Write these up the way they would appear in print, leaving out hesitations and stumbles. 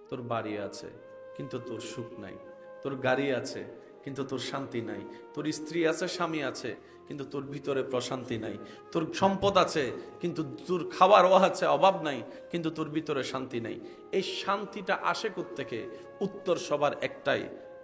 তোর বাড়ি আছে কিন্তু তোর সুখ নাই, তোর গাড়ি আছে কিন্তু তোর শান্তি নাই, তোর স্ত্রী আছে, স্বামী আছে, কিন্তু তোর ভিতরে প্রশান্তি নাই, তোর সম্পদ আছে কিন্তু তোর খাবার আছে, অভাব নাই, কিন্তু তোর ভিতরে শান্তি নাই। এই শান্তিটা আসে কোত্থেকে? উত্তর সবার একটাই,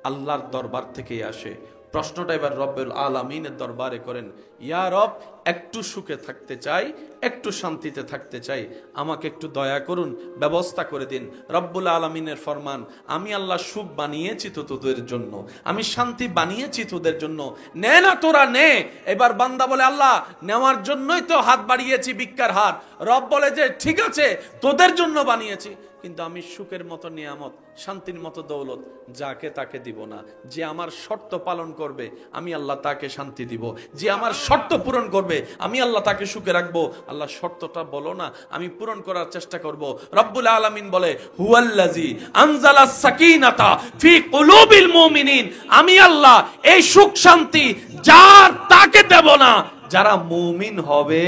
আল্লাহর দরবার থেকেই আসে। প্রশ্নটা এবার রব্বুল আলামিনের দরবারে করেন, ইয়া রব, একটু সুখে থাকতে চাই, একটু শান্তিতে থাকতে চাই, আমাকে একটু দয়া করুন, ব্যবস্থা করে দিন। রব্বুল আলামিনের ফরমান, আমি আল্লাহ সুখ বানিয়েছি তো তোদের জন্য, আমি শান্তি বানিয়েছি তোদের জন্য, নে না তোরা নে। এবার বান্দা বলে, আল্লাহ নেওয়ার জন্যই তো হাত বাড়িয়েছি, ভিক্ষার হাত। রব বলে যে ঠিক আছে, তোদের জন্য বানিয়েছি, কিন্তু আমি সুখের মতো নিয়ামত, শান্তির মতো দৌলত যাকে তাকে দিব না। যে আমার শর্ত পালন করবে আমি আল্লাহ তাকে শান্তি দিব, যে আমার শর্ত পূরণ করবে আমি আল্লাহ তাকে সুখে রাখবো। আল্লাহ শর্তটা বলো না, আমি পূরণ করার চেষ্টা করব। রব্বুল আলামিন বলে, হুয়াল্লাযী আনজালাস সাকিনাতা ফি কুলুবিল মুমিনিন, আমি আল্লাহ এই সুখ শান্তি যার তাকে দেব না, যারা মুমিন হবে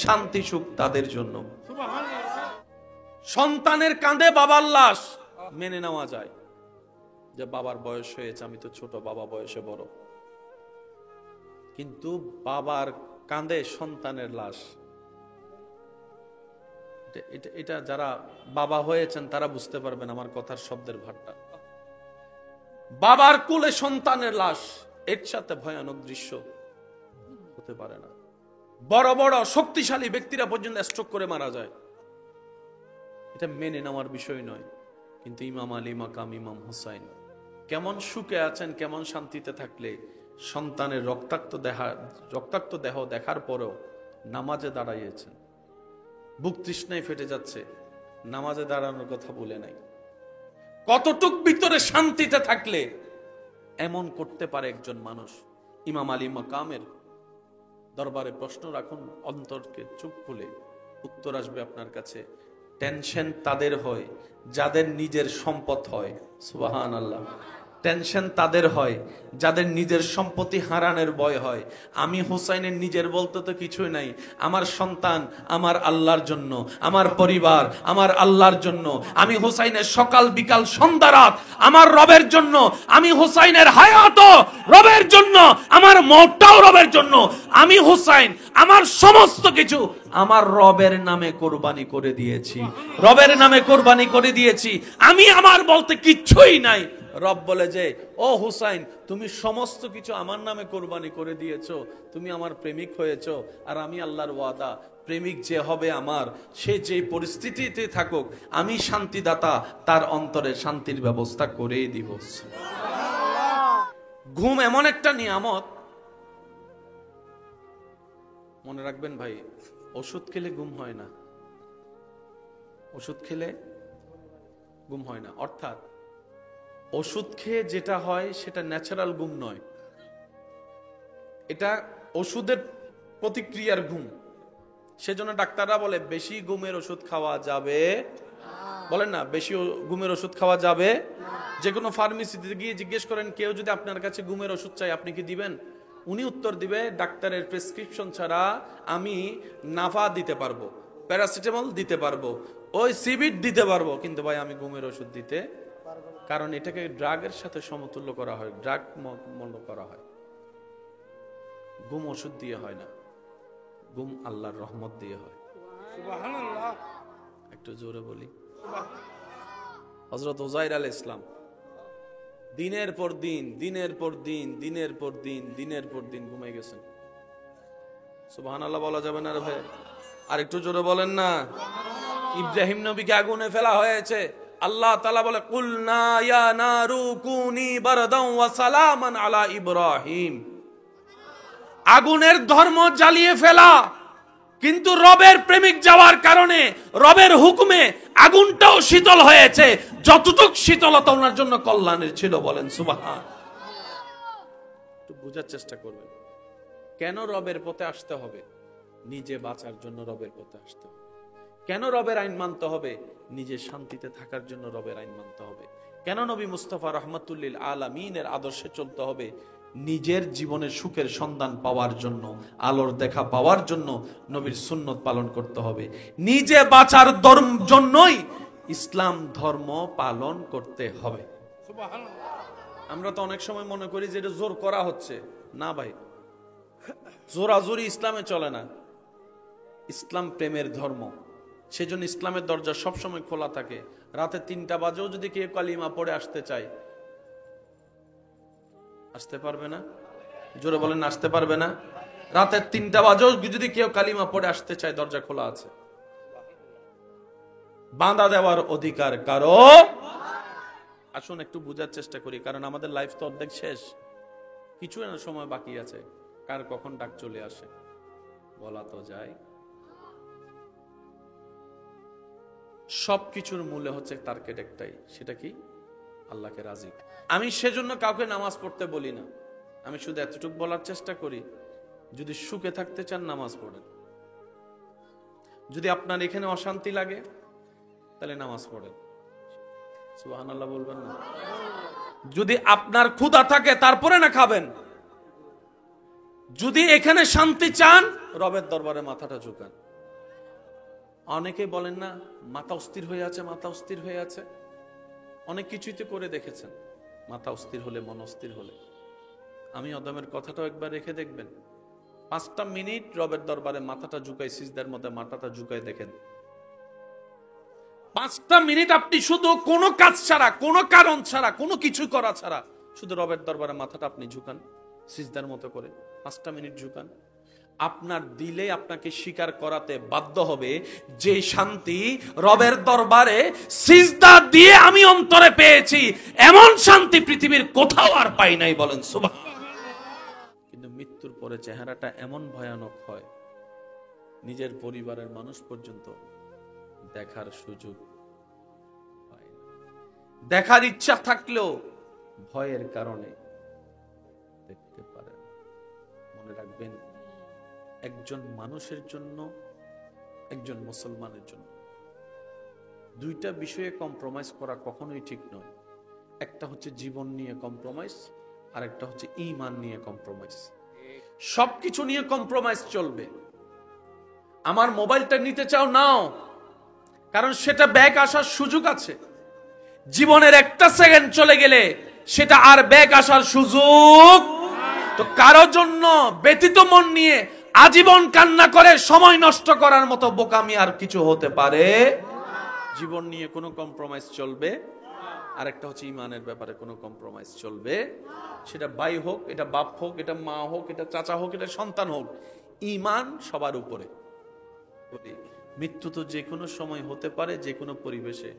শান্তি সুখ তাদের জন্য। সন্তানের কাঁধে বাবার লাশ মেনে নেওয়া যায়, যে বাবার বয়স হয়েছে, আমি তো ছোট, বাবা বয়সে বড়, কিন্তু বাবার কাঁধে সন্তানের লাশ, এটা যারা বাবা হয়েছেন তারা বুঝতে পারবেন আমার কথার শব্দের ভাটটা। বাবার কোলে সন্তানের লাশ, এর সাথে ভয়ানক দৃশ্য হতে পারে না। বড় বড় শক্তিশালী ব্যক্তিরা পর্যন্ত স্ট্রোক করে মারা যায়, এটা মেনে নেওয়ার বিষয় নয়। কিন্তু ইমাম আলী মাকাম ইমাম হুসাইন কেমন সুখে আছেন, কেমন শান্তিতে থাকলে সন্তানের রক্তাক্ত দেহ দেখার পরেও নামাজে দাঁড়াইয়েছেন। বুক তৃষ্ণায় ফেটে যাচ্ছে, নামাজে দাঁড়ানোর কথা বলে নাই। কতটুক ভিতরে শান্তিতে থাকলে এমন করতে পারে একজন মানুষ। ইমাম আলী মাকামের দরবারে প্রশ্ন রাখুন, অন্তরকে চুপ খুলে, উত্তর আসবে আপনার কাছে। টেনশন তাদের হয় যাদের নিজের সম্পদ হয়, সুবহানাল্লাহ। টেনশন তাদের হয় যাদের নিজের সম্পত্তি হারানোর ভয় হয়। আমি হুসাইনের নিজের বলতে তো কিছুই নাই, আমার সন্তান আমার আল্লাহর জন্য, আমার পরিবার আমার আল্লাহর জন্য, আমি হুসাইনের সকাল বিকাল সন্ধ্যা রাত আমার রবের জন্য, আমি হুসাইনের হায়াত রবের জন্য, আমার মওতটাও রবের জন্য, আমি হুসাইন আমার সমস্ত কিছু আমার রবের নামে কোরবানি করে দিয়েছি, রবের নামে কোরবানি করে দিয়েছি। আমি আমার বলতে কিচ্ছুই নাই। রব বলে যে, ও হুসাইন, তুমি সমস্ত কিছু আমার নামে কোরবানি করে দিয়েছো, তুমি আমার প্রেমিক হয়েছো। আর আমি আল্লাহর ওয়াদা, প্রেমিক যে হবে আমার, সে যে পরিস্থিতিতে থাকুক, আমি শান্তিদাতা, তার অন্তরে শান্তির ব্যবস্থা করেই দিব। ঘুম এমন একটা নিয়ামত, মনে রাখবেন ভাই, ওষুধ খেলে ঘুম হয় না, ওষুধ খেলে ঘুম হয় না। অর্থাৎ ওষুধ খেয়ে যেটা হয় সেটা ন্যাচারাল ঘুম নয়, এটা ওষুধের প্রতিক্রিয়ার ঘুম। সেজন্য ডাক্তাররা বলে বেশি ঘুমের ওষুধ খাওয়া যাবে, বলেন না বেশি ঘুমের ওষুধ খাওয়া যাবে। যে কোনো ফার্মেসিতে গিয়ে জিজ্ঞেস করেন, কেউ যদি আপনার কাছে ঘুমের ওষুধ চাই, আপনি কি দিবেন? উনি উত্তর দিবে, ডাক্তারের প্রেসক্রিপশন ছাড়া আমি নাফা দিতে পারবো, প্যারাসিটামল দিতে পারবো, ওই সিবিট দিতে পারবো, কিন্তু ভাই আমি ঘুমের ওষুধ দিতে, কারণ এটাকে ড্রাগের সাথে সমতুল্য করা হয়, ড্রাগ মনে করা হয়। ঘুম ওষুধ দিয়ে হয় না, ঘুম আল্লাহর রহমত দিয়ে হয়। সুবহানাল্লাহ, একটু জোরে বলি। হযরত উযাইর আলাইহিস সালাম দিনের পর দিন, দিনের পর দিন, দিনের পর দিন, দিনের পর দিন ঘুমাই গেছেন। সুবহানাল্লাহ বলা যাবে না রে ভাই? আর একটু জোরে বলেন না। ইব্রাহিম নবীকে আগুনে ফেলা হয়েছে, আল্লাহ তাআলা বলে, কুলনা ইয়া নারু কুনি বারদান ওয়া সালামান আলা ইব্রাহিম। আগুনের ধর্ম জ্বালিয়ে ফেলা, কিন্তু রবের প্রেমিক যাওয়ার কারণে, রবের হুকুমে আগুনটাও শীতল হয়েছে, যতটুক শীতলতা ওনার জন্য কল্যাণের ছিল। বলেন সুবহান। একটু বোঝার চেষ্টা করবেন, কেন রবের পথে আসতে হবে? নিজে বাঁচার জন্য রবের পথে আসতে হবে। কেন রবের আইন মানতে হবে? নিজে শান্তিতে থাকার জন্য রবের আইন মানতে হবে। কেন নবী মুস্তাফা রহমাতুল্লিল আলামিনের আদর্শে চলতে হবে? নিজের জীবনের সুখের সন্ধান পাওয়ার জন্য, আলোর দেখা পাওয়ার জন্য নবীর সুন্নত পালন করতে হবে। নিজে বাঁচার জন্যই ইসলাম ধর্ম পালন করতে হবে। আমরা তো অনেক সময় মনে করি যে এটা জোর করা হচ্ছে। না ভাই, জোরাজোরি ইসলামে চলে না। ইসলাম প্রেমের ধর্ম, সেজন্য ইসলামের দরজা সবসময় খোলা থাকে। রাতে 3টা বাজেও যদি কেউ কালিমা পড়ে আসতে চায়, আসতে পারবে না? জোরে বলেন, আসতে পারবে না? রাতে 3টা বাজেও যদি কেউ কালিমা পড়ে আসতে চায়, দরজা খোলা আছে। বাঁধা দেওয়ার অধিকার কারো। আসুন একটু বোঝার চেষ্টা করি, কারণ আমাদের লাইফ তো অর্ধেক শেষ, কিছু সময় বাকি আছে। কার কখন ডাক চলে আসে বলা তো যায়। সবকিছুর মূলে হচ্ছে টার্গেট একটাই, সেটা কি? আল্লাহকে রাজি। আমি সেজন্য কাউকে নামাজ পড়তে বলি না। আমি শুধু এতটুকু বলার চেষ্টা করি, যদি সুখে থাকতে চান নামাজ পড়েন। যদি আপনার এখানে অশান্তি লাগে তাহলে নামাজ পড়েন। সুবহানাল্লাহ বলবেন না? যদি আপনার ক্ষুধা থাকে তারপরে না খাবেন। যদি এখানে শান্তি চান, রবের দরবারে মাথাটা ঝুঁকান। অনেকে বলেন না, মাথা অস্থির হয়ে আছে, মাথা অস্থির হয়ে আছে। অনেক কিছুই তো করে দেখেছেন, মাথা অস্থির হলে, মন অস্থির হলে। আমি আদমের কথাটাও একবার রেখে দেখবেন। 5টা মিনিট রবের দরবারে মাথাটা ঝুঁকাই, সিজদার মধ্যে মাথাটা ঝুঁকাই দেখেন। 5টা মিনিট আপনি শুধু কোনো কাজ ছাড়া, কোনো কারণ ছাড়া, কোনো কিছু করা ছাড়া শুধু রবের দরবারে মাথাটা আপনি ঝুঁকান, সিজদার মতো করে 5টা মিনিট ঝুঁকান। আপনার দিলে আপনাকে স্বীকার করাতে বাধ্য হবে যে শান্তি রবের দরবারে সিজদা দিয়ে আমি অন্তরে পেয়েছি, এমন শান্তি পৃথিবীর কোথাও আর পাই নাই। বলেন সুবহানাল্লাহ। কিন্তু মৃত্যুর পরে চেহারাটা এমন ভয়ানক হয়, নিজের পরিবারের মানুষ পর্যন্ত দেখার সুযোগ পায় না। দেখার ইচ্ছা থাকলেও ভয়ের কারণে দেখতে পারে না। মনে রাখবেন, একজন মানুষের জন্য, একজন মুসলমানের জন্য 2টা বিষয়ে কম্প্রোমাইজ করা কখনোই ঠিক নয়। একটা হচ্ছে জীবন নিয়ে কম্প্রোমাইজ, আর একটা হচ্ছে ঈমান নিয়ে কম্প্রোমাইজ। সবকিছু নিয়ে কম্প্রোমাইজ চলবে। আমার মোবাইলটা নিতে চাও, নাও, কারণ সেটা ব্যাক আসার সুযোগ আছে। জীবনের একটা সেকেন্ড চলে গেলে সেটা আর ব্যাক আসার সুযোগ। তো কারো জন্য ব্যতীত মন নিয়ে আজীবন কান্না করে সময় নষ্ট করার মতো বোকামি আর কিছু হতে পারে। জীবন নিয়ে কোনো কম্প্রোমাইজ চলবে। আরেকটা হচ্ছে ঈমানের ব্যাপারে কোনো কম্প্রোমাইজ চলবে। সেটা ভাই হোক, এটা বাপ হোক, এটা মা হোক, এটা চাচা হোক, এটা সন্তান হোক, ঈমান সবার উপরে। মৃত্যু তো যে কোনো সময় হতে পারে, যে কোনো পরিবেশে।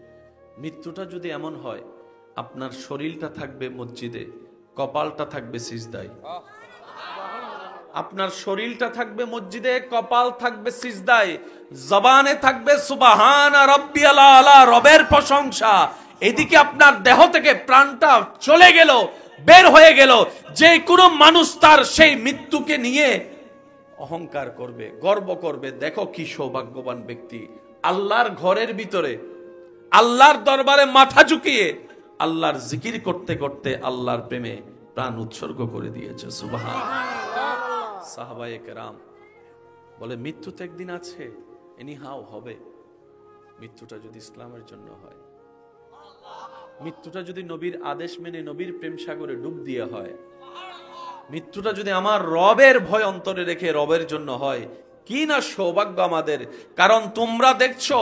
মৃত্যুটা যদি এমন হয়, আপনার শরীরটা থাকবে মসজিদে, কপালটা থাকবে সিজদায়। আপনার শরীরটা থাকবে মসজিদে, কপাল থাকবে সিজদায়, জবানে থাকবে সুবহান রাব্বিয়াল আলা, রবের প্রশংসা। এদিকে আপনার দেহ থেকে প্রাণটা চলে গেল, বের হয়ে গেল। যে কোনো মানুষ তার সেই মৃত্যুকে নিয়ে অহংকার করবে, গর্ব করবে। দেখো কি সৌভাগ্যবান ব্যক্তি, আল্লাহর ঘরের ভিতরে, আল্লাহর দরবারে মাথা ঝুঁকিয়ে আল্লাহর জিকির করতে করতে আল্লাহর প্রেমে প্রাণ উৎসর্গ করে দিয়েছে। সুবহানাল্লাহ। সাহাবায়ে কেরাম বলে, মৃত্যু তো একদিন আছে, এনিহাও হবে। মৃত্যুটা যদি ইসলামের জন্য হয়, মৃত্যুটা যদি নবীর আদেশ মেনে নবীর প্রেম সাগরে ডুব দিয়ে হয়, মৃত্যুটা যদি আমার রবের ভয় অন্তরে রেখে রবের জন্য হয়, কি না সৌভাগ্য আমাদের। কারণ তোমরা দেখছো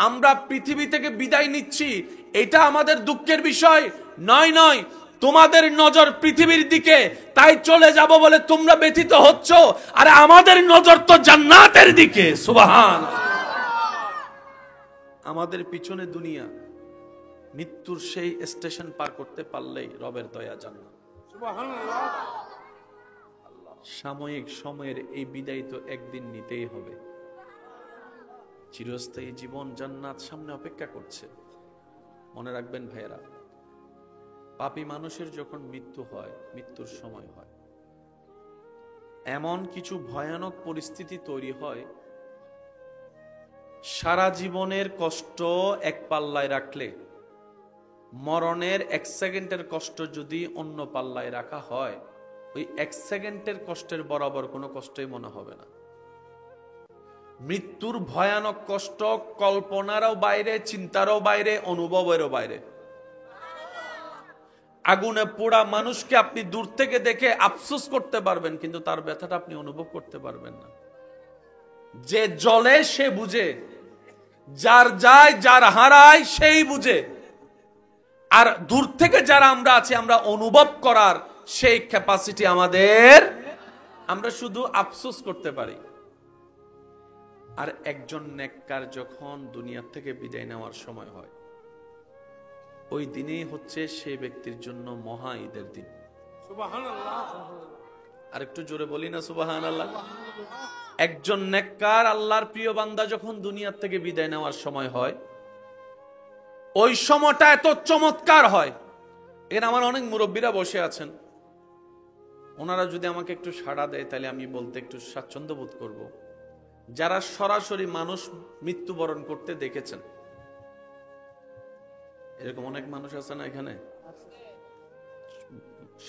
আমরা পৃথিবী থেকে বিদায় নিচ্ছি, এটা আমাদের দুঃখের বিষয় নয়। নয়, তোমাদের নজর পৃথিবীর দিকে, তাই চলে যাব বলে তোমরা ব্যথিত হচ্ছ, আর আমাদের নজর তো জান্নাতের দিকে। সুবহানাল্লাহ। আমাদের পিছনে দুনিয়া, মৃত্যুর সেই স্টেশন পার করতে পারলেই রবের দয়া জান্নাত। সুবহানাল্লাহ। সাময়িক সময়ের এই বিদায় তো একদিন নিতেই হবে। চিরস্থায়ী জীবন জান্নাত সামনে অপেক্ষা করছে। মনে রাখবেন ভাইয়েরা, পাপী মানুষের যখন মৃত্যু হয়, মৃত্যুর সময় হয়, এমন কিছু ভয়ানক পরিস্থিতি তৈরি হয়, সারা জীবনের কষ্ট এক পাল্লায় রাখলে মরণের 1 সেকেন্ডের কষ্ট যদি অন্য পাল্লায় রাখা হয়, ওই 1 সেকেন্ডের কষ্টের বরাবর কোনো কষ্টই মনে হবে না। মৃত্যুর ভয়ানক কষ্ট কল্পনারও বাইরে, চিন্তারও বাইরে, অনুভবেরও বাইরে। আগুনে পোড়া মানুষকে আপনি দূর থেকে দেখে আফসোস করতে পারবেন, কিন্তু তার ব্যথাটা আপনি অনুভব করতে পারবেন না। যে জ্বলে সে বুঝে, যার যায় যার হারায় সেই বুঝে। আর দূর থেকে যারা আমরা আছি, আমরা অনুভব করার সেই ক্যাপাসিটি আমাদের, আমরা শুধু আফসোস করতে পারি। আর একজন নেককার যখন দুনিয়া থেকে বিদায় নেওয়ার সময় হয়, ওই দিনেই হচ্ছে সেই ব্যক্তির জন্য মহা ঈদের দিন। সুবহানাল্লাহ। আর একটু জোরে বলি না সুবহানাল্লাহ। একজন নেককার আল্লাহর প্রিয় বান্দা যখন দুনিয়া থেকে বিদায় নেওয়ার সময় হয়, ওই সময়টা এত চমৎকার হয়। এখানে আমার অনেক মুরব্বীরা বসে আছেন, ওনারা যদি আমাকে একটু সাড়া দেয় তাহলে আমি বলতে একটু স্বাচ্ছন্দ্য বোধ করব। যারা সরাসরি মানুষ মৃত্যুবরণ করতে দেখেছেন, এরকম অনেক মানুষ আছে না এখানে,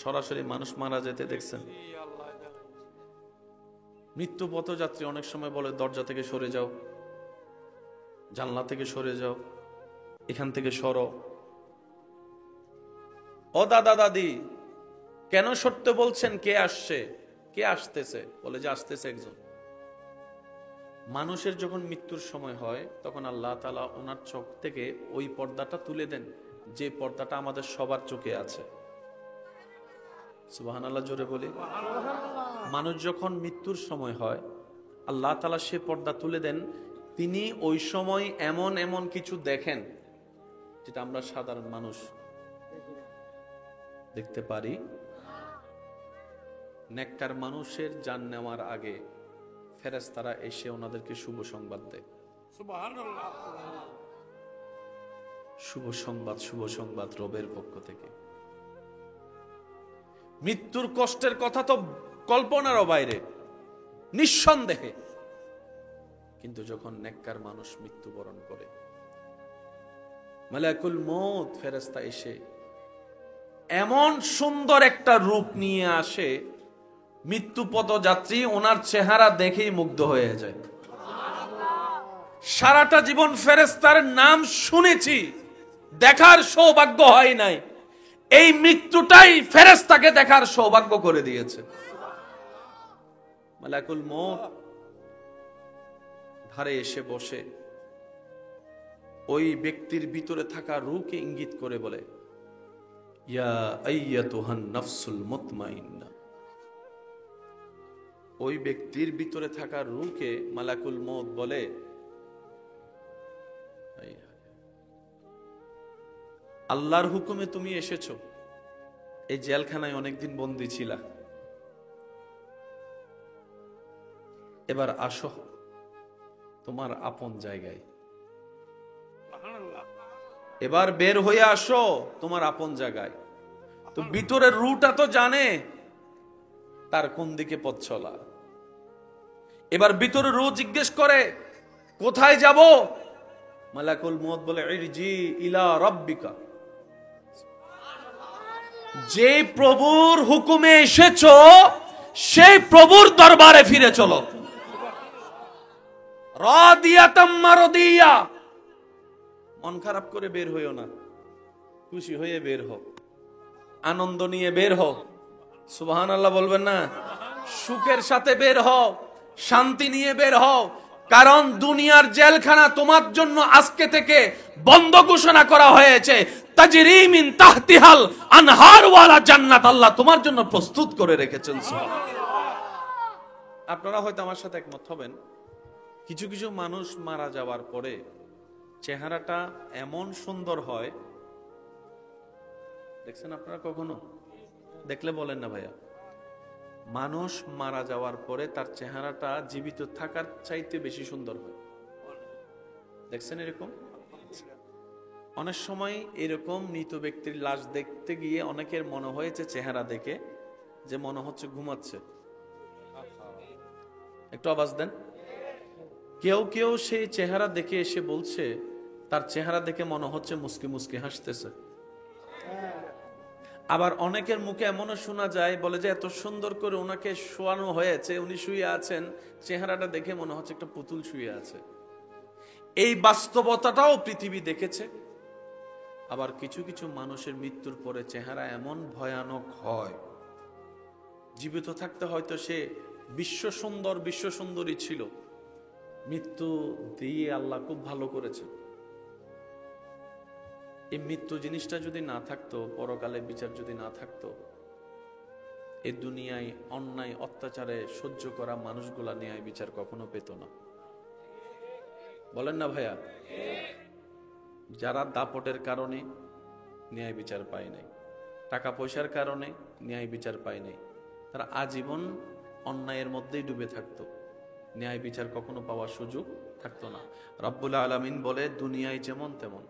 সরাসরি মানুষ মারা যেতে দেখছেন। মৃত্যু পথযাত্রী অনেক সময় বলে দরজা থেকে সরে যাও, জানলা থেকে সরে যাও, এখান থেকে সরো। ও দাদা দাদি, কেন সরতে বলছেন? কে আসছে, কে আসতেছে? বলে যে আসতেছে একজন। মানুষের যখন মৃত্যুর সময় হয়, তখন আল্লাহ তাআলা ওনার চোখ থেকে ওই পর্দাটা তুলে দেন, যে পর্দাটা আমাদের সবার চোখে আছে। সুবহানাল্লাহ, জোরে বলি। মানুষ যখন মৃত্যুর সময় হয়, আল্লাহ তাআলা সে পর্দা তুলে দেন। তিনি ওই সময় এমন এমন কিছু দেখেন যেটা আমরা সাধারণ মানুষ দেখতে পারি। নেককার মানুষের জান নেওয়ার আগে ফেরেশতারা এসে ওনাদেরকে শুভ সংবাদ দেয়। সুবহানাল্লাহ। শুভ সংবাদ, শুভ সংবাদ রবের পক্ষ থেকে। মৃত্যুর কষ্টের কথা তো কল্পনারও বাইরে, নিঃসন্দেহে। কিন্তু যখন নেককার মানুষ মৃত্যুবরণ করে, মালাকুল মউত ফেরেশতা এসে এমন সুন্দর একটা রূপ নিয়ে আসে, মৃত্যু পথযাত্রী ওনার চেহারা দেখেই মুগ্ধ হয়ে যায়। সারাটা জীবন ফেরেশতার নাম শুনেছি, দেখার সৌভাগ্য হয় নাই। এই মৃত্যুটাই ফেরেশতাকে দেখার সৌভাগ্য করে দিয়েছে। মালাকুল মউত ধারে এসে বসে ওই ব্যক্তির ভিতরে থাকা রূহকে ইঙ্গিত করে বলে, ইয়া আইয়াতুহান নাফসুল মুতমাইন্না। ওই ব্যক্তির ভিতরে থাকা রূহকে মালাকুল মউত বলে, আল্লাহর হুকুমে তুমি এসেছো, এই জেলখানায় অনেকদিন বন্দী ছিলা, এবার আসো তোমার আপন জায়গায়। এবার বের হয়ে আসো তোমার আপন জায়গায়। তো ভিতরের রুটা তো জানে তার কোন দিকে পথ চলা। এবার ভিতরে রু জিজ্ঞেস করে, কোথায় যাব? মালাকুল মউত বলে, ইরজি ইলা রাব্বিকা। যে প্রভুর হুকুমে এসেছো সেই প্রভুর দরবারে ফিরে চলো। রাদিয়াতাম মারদিয়া। মন খারাপ করে বের হইও না, খুশি হয়ে বের হও, আনন্দ নিয়ে বের হও। সুবহানাল্লাহ বলবেন না? সুখের সাথে বের হও, শান্তি নিয়ে বের হও। কারণ দুনিয়ার জেলখানা তোমার জন্য আজকে থেকে বন্ধ ঘোষণা করা হয়েছে। তাজরি মিন তাহতিহাল আনহার ওয়ালা জান্নাত আল্লাহ তোমার জন্য প্রস্তুত করে রেখেছেন। আপনারা হয়তো আমার সাথে একমত হবেন, কিছু কিছু মানুষ মারা যাওয়ার পরে চেহারাটা এমন সুন্দর হয়, দেখছেন আপনারা কখনো? দেখলে বলেন না ভাইয়া। মানুষ মারা যাওয়ার পরে তার চেহারাটা জীবিত থাকার চাইতে বেশি সুন্দর হয়, দেখছেন এরকম? অনেক সময় এরকম মৃত ব্যক্তির লাশ দেখতে গিয়ে অনেকের মনে হয়েছে চেহারা দেখে যে মনে হচ্ছে ঘুমাচ্ছে। একটু আওয়াজ দেন। কেউ কেউ সেই চেহারা দেখে এসে বলছে তার চেহারা দেখে মনে হচ্ছে মুস্কি মুস্কি হাসতেছে। আবার অনেকের মুখে এমনও শোনা যায়, বলে যে এত সুন্দর করে ওনাকে শোয়ানো হয়েছে, উনি শুয়ে আছেন, চেহারাটা দেখে মনে হচ্ছে একটা পুতুল শুয়ে আছে। এই বাস্তবতাটাও পৃথিবী দেখেছে। আবার কিছু কিছু মানুষের মৃত্যুর পরে চেহারা এমন ভয়ানক হয়, জীবিত থাকতে হয়তো সে বিশ্ব সুন্দরী ছিল, মৃত্যু দিয়ে আল্লাহ খুব ভালো করেছে। এই মৃত্যু জিনিসটা যদি না থাকতো, পরকালে বিচার যদি না থাকতো, এই দুনিয়ায় অন্যায় অত্যাচারে সহ্য করা মানুষগুলা ন্যায় বিচার কখনো পেত না। বলেন না ভাইয়া? যারা দাপটের কারণে ন্যায় বিচার পায় নাই, টাকা পয়সার কারণে ন্যায় বিচার পায় নাই, তারা আজীবন অন্যায়ের মধ্যেই ডুবে থাকতো, ন্যায় বিচার কখনো পাওয়ার সুযোগ থাকতো না। রব্বুল আলামিন বলে, দুনিয়ায় যেমন তেমন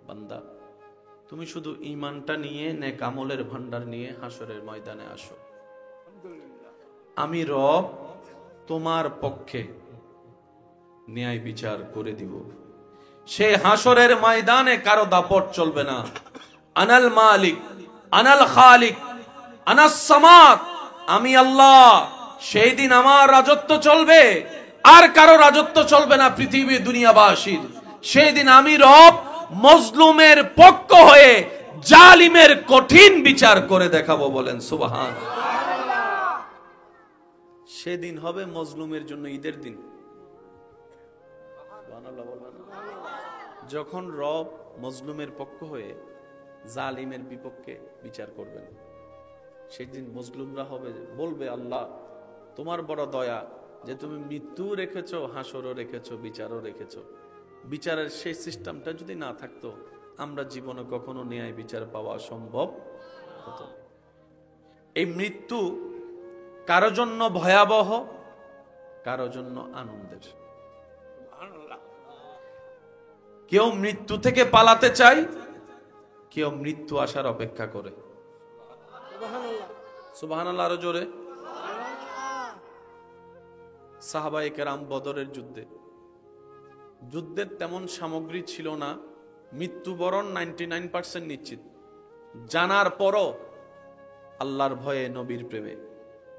বান্দা, তুমি শুধু ঈমানটা নিয়ে, নেক আমলের ভান্ডার নিয়ে হাসরের ময়দানে আসো, আমি রব তোমার পক্ষে ন্যায় বিচার করে দিব। সে হাসরের ময়দানে কারো দাপট চলবে না। আনাল মালিক, আনাল খালিক, আনাস সামাদ, আমি আল্লাহ। সেই দিন আমার রাজত্ব চলবে, আর কারো রাজত্ব চলবে না পৃথিবী দুনিয়াবাসীর। সেই দিন আমি রব মজলুমের পক্ষ হয়ে জালিমের কঠিন বিচার করে দেখাবো। বলেন সুবহান। সেদিন হবে মজলুমের জন্য ঈদের দিন। যখন রব মজলুমের পক্ষ হয়ে জালিমের বিপক্ষে বিচার করবেন, সেদিন মজলুমরা হবে, বলবে, আল্লাহ তোমার বড় দয়া যে তুমি মৃত্যু রেখেছো, হাসরও রেখেছো, বিচারও রেখেছো। বিচারের সেই সিস্টেমটা যদি না থাকতো, আমরা জীবনে কখনো ন্যায় বিচার পাওয়া সম্ভব হতো। এই মৃত্যু কারো জন্য ভয়াবহ, কারো জন্য আনন্দের। কেউ মৃত্যু থেকে পালাতে চায়, কেউ মৃত্যু আসার অপেক্ষা করে। সুবহানাল্লাহ, আরো জোরে। সাহাবায়ে কেরাম বদরের যুদ্ধের তেমন সামগ্রী ছিল না, মৃত্যুবরণ 99% নিশ্চিত। জানার পরও আল্লাহর ভয়ে, নবীর প্রেমে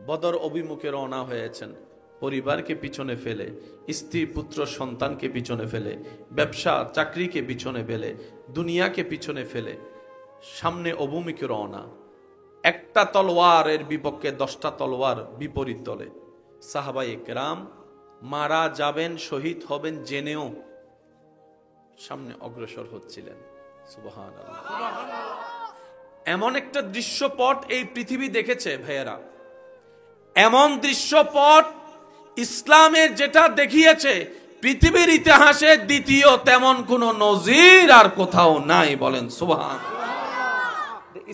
বদর অভিমুখে রওনা হয়েছেন। পরিবারকে পিছনে ফেলে, স্ত্রী পুত্র সন্তানকে পিছনে ফেলে, ব্যবসা চাকরিকে পিছনে ফেলে, দুনিয়াকে পিছনে ফেলে সামনে অভিমুখে রওনা। একটা তলোয়ারের বিপক্ষে 10টা তলোয়ার বিপরীত দলে। সাহাবায়ে কেরাম মারা যাবেন, শহীদ হবেন জেনেও সামনে অগ্রসর হচ্ছিলেন। সুবহানাল্লাহ। এমন একটা দৃশ্যপট এই পৃথিবী দেখেছে ভাইয়েরা, এমন দৃশ্যপট ইসলামের যেটা দেখিয়েছে পৃথিবীর ইতিহাসে দ্বিতীয় তেমন কোন নজির আর কোথাও নাই। বলেন সুবহানাল্লাহ।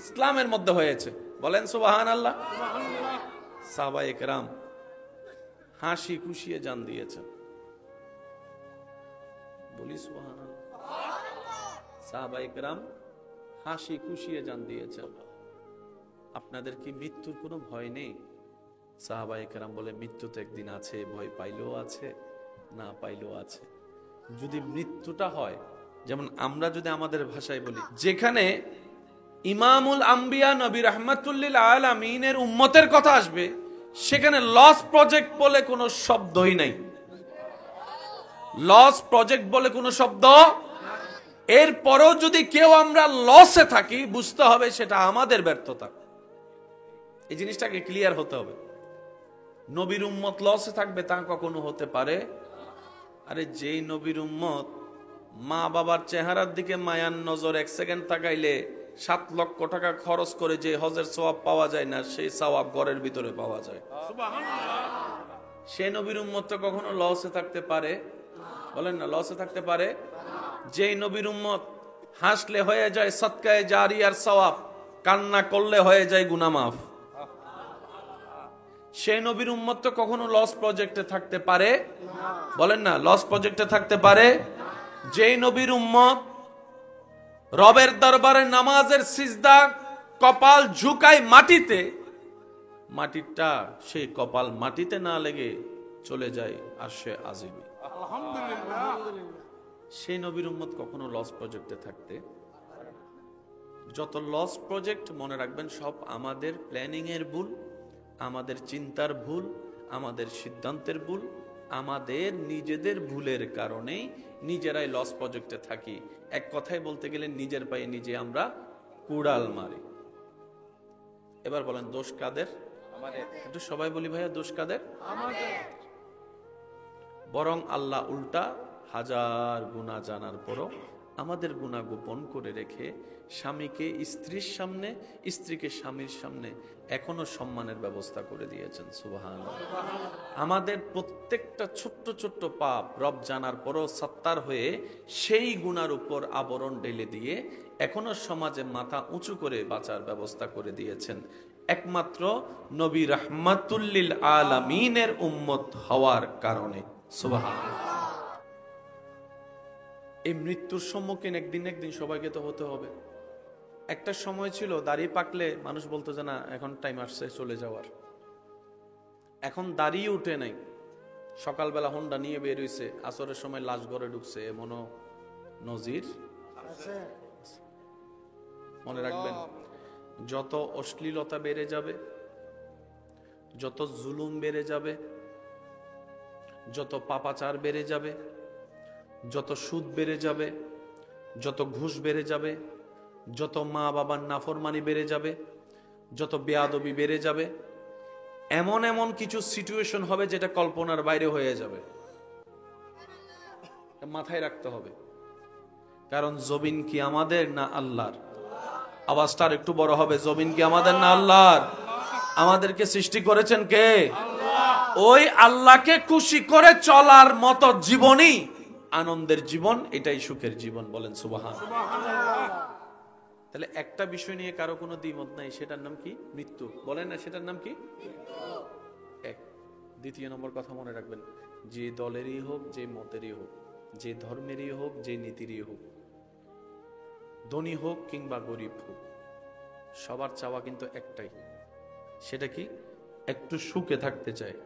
ইসলামের মধ্যে হয়েছে। বলেন সুবহানাল্লাহ। সাহাবায়ে কেরাম হাসি খুশিয়ে জান দিয়েছেন। বলি সুবহানাল্লাহ। সাহাবায়ে কেরাম হাসি খুশিয়ে জান দিয়েছেন। আপনাদের কি মৃত্যুর কোনো ভয় নেই? সাহাবায়ে কেরাম বলে, মৃত্যু তো একদিন আছে, ভয় পাইলেও আছে, না পাইলেও আছে। যদি মৃত্যুটা হয়, যেমন আমরা যদি আমাদের ভাষায় বলি, যেখানে ইমামুল আম্বিয়া নবী রাহমাতুল্লিল আলামিনের উম্মতের কথা আসবে, সেখানে লস প্রজেক্ট বলে কোনো শব্দই নাই। লস প্রজেক্ট বলে কোনো শব্দ। এরপরও যদি কেউ আমরা লসে থাকি, বুঝতে হবে সেটা আমাদের ব্যর্থতা। এই জিনিসটাকে ক্লিয়ার হতে হবে। নবীর উম্মত লসে থাকবে তা কখনো হতে পারে? আরে যেই নবীর উম্মত মা বাবার চেহারার দিকে মায়ার নজর 1 সেকেন্ড তাকাইলে 7 লক্ষ টাকা খরচ করে যে হজের সওয়াব পাওয়া যায় না, সেই সওয়াব ঘরের ভিতরে পাওয়া যায়। সেই নবীর উম্মত তো কখনো লসে থাকতে পারে? বলেন না, লসে থাকতে পারে? যেই নবীর উম্মত হাসলে হয়ে যায় সদকায়ে জারিয়ার সওয়াব, কান্না করলে হয়ে যায় গুনাহ মাফ, সেই নবীর উম্মত তো কখনো লস প্রজেক্টে থাকতে পারে? বলেন না, লস প্রজেক্টে থাকতে পারে? যেই নবীর উম্মত রবের দরবারে নামাজের সিজদা কপাল ঝুঁকায় মাটিতে, মাটিটা সেই কপাল মাটিতে না লেগে চলে যায় আরশে আজিমে। আলহামদুলিল্লাহ। সেই নবীর উম্মত কখনো লস প্রজেক্টে থাকতে। যত লস প্রজেক্ট মনে রাখবেন সব আমাদের প্ল্যানিং এর ভুল, আমাদের চিন্তার ভুল, আমাদের সিদ্ধান্তের ভুল, আমাদের নিজেদের ভুলের কারণেই নিজেরাই লস প্রজেক্টে থাকি। এক কথায় বলতে গেলে নিজের পায়ে নিজে আমরা কুড়াল মারি। এবার বলেন দোষ কাদের? আমাদের। একটু সবাই বলি ভাইয়া, দোষ কাদের? আমাদের। বরং আল্লাহ উল্টা হাজার গুনাহ জানার পরও আমাদের গুনাহ গোপন করে রেখে স্বামীকে স্ত্রীর সামনে, স্ত্রীকে স্বামীর সামনে এখনো সম্মানের ব্যবস্থা করে দিয়েছেন। সুবহানাল্লাহ। আমাদের প্রত্যেকটা ছোট্ট ছোট্ট পাপ রব জানার পরও সত্তার হয়ে সেই গুনার উপর আবরণ ঢেলে দিয়ে এখনো সমাজে মাথা উঁচু করে বাঁচার ব্যবস্থা করে দিয়েছেন, একমাত্র নবী রাহমাতুল লিল আলামিনের উম্মত হওয়ার কারণে। সুবহানাল্লাহ। এই মৃত্যুর সম্মুখীন একদিন সবাইকে তো হতে হবে। একটা সময় ছিল দাড়ি পাকলে মানুষ বলতো যে না এখন টাইম আসছে চলে যাওয়ার। এখন দাড়ি উঠে নাই, সকালবেলা হোন্ডা নিয়ে বের হইছে, আসরের সময় লাশ ঘরে ঢুকছে, এমনও নজির আছে। মনে রাখবেন, যত অশ্লীলতা বেড়ে যাবে, যত জুলুম বেড়ে যাবে, যত পাপাচার বেড়ে যাবে, যত সুদ বেড়ে যাবে, যত ঘুষ বেড়ে যাবে, যত মা বাবার নাফরমানি বেড়ে যাবে, যত বেয়াদবি বেড়ে যাবে, এমন এমন কিছু সিচুয়েশন হবে যেটা কল্পনার বাইরে হয়ে যাবে। মাথায় রাখতে হবে, কারণ জমিন কি আমাদের না আল্লাহর? আওয়াজটা আর একটু বড় হবে। জমিন কি আমাদের না আল্লাহর? আমাদেরকে সৃষ্টি করেছেন কে? ওই আল্লাহকে খুশি করে চলার মতো জীবনই আনন্দের জীবন, এটাই সুখের জীবন। বলেন সুবহানাল্লাহ। তাহলে একটা বিষয় নিয়ে কারো কোনো দ্বিমত নাই, সেটার নাম কি? মৃত্যু। বলেন না, সেটার নাম কি? এক। দ্বিতীয় নম্বর কথা মনে রাখবেন, যে দলেরই হোক, যে মতেরই হোক, যে ধর্মেরই হোক, যে নীতিরই হোক, ধনী হোক কিংবা গরিব হোক, সবার চাওয়া কিন্তু একটাই। সেটা কি? একটু সুখে থাকতে চায়।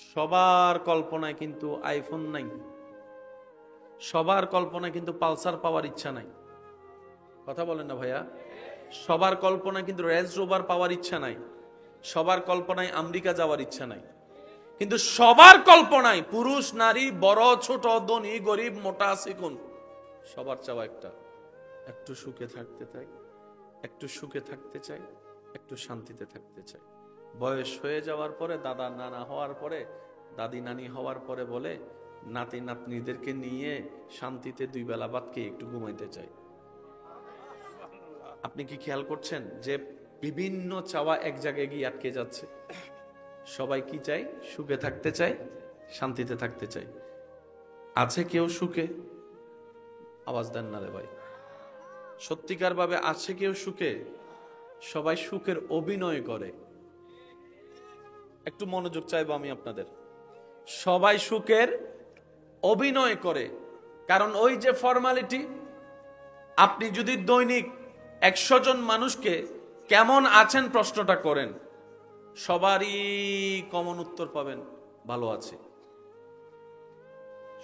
সবার কল্পনায় কিন্তু আইফোন নাই, সবার কল্পনায় কিন্তু পালসার পাওয়ার ইচ্ছা নাই। কথা বলেন না ভাইয়া? সবার কল্পনায় কিন্তু রেঞ্জ রোভার পাওয়ার ইচ্ছা নাই, সবার কল্পনায় আমেরিকা যাওয়ার ইচ্ছা নাই। কিন্তু সবার কল্পনায় পুরুষ নারী, বড় ছোট, ধনী গরিব, মোটা চিকন, সবার চাওয়া একটা, একটু সুখে থাকতে চাই, একটু সুখে থাকতে চাই, একটু শান্তিতে থাকতে চাই। বয়স হয়ে যাওয়ার পরে, দাদা নানা হওয়ার পরে, দাদি নানি হওয়ার পরে বলে নাতি নাতনিদেরকে নিয়ে শান্তিতে দুই বেলা ভাত খেয়ে একটু ঘুমাইতে চাই। আপনি কি খেয়াল করছেন যে বিভিন্ন চাওয়া এক জায়গায় গিয়ে আটকে যাচ্ছে? সবাই কি চাই? সুখে থাকতে চাই, শান্তিতে থাকতে চাই। আছে কেউ সুখে? আওয়াজ দেন না রে ভাই। সত্যিকার ভাবে আছে কেউ সুখে? সবাই সুখের অভিনয় করে। একটু মনোযোগ চাইবো আমি আপনাদের। সবাই সুখের অভিনয় করে, কারণ ওই যে ফর্মালিটি। আপনি যদি দৈনিক 100 জন মানুষকে কেমন আছেন প্রশ্নটা করেন, সবারই কমন উত্তর পাবেন, ভালো আছে।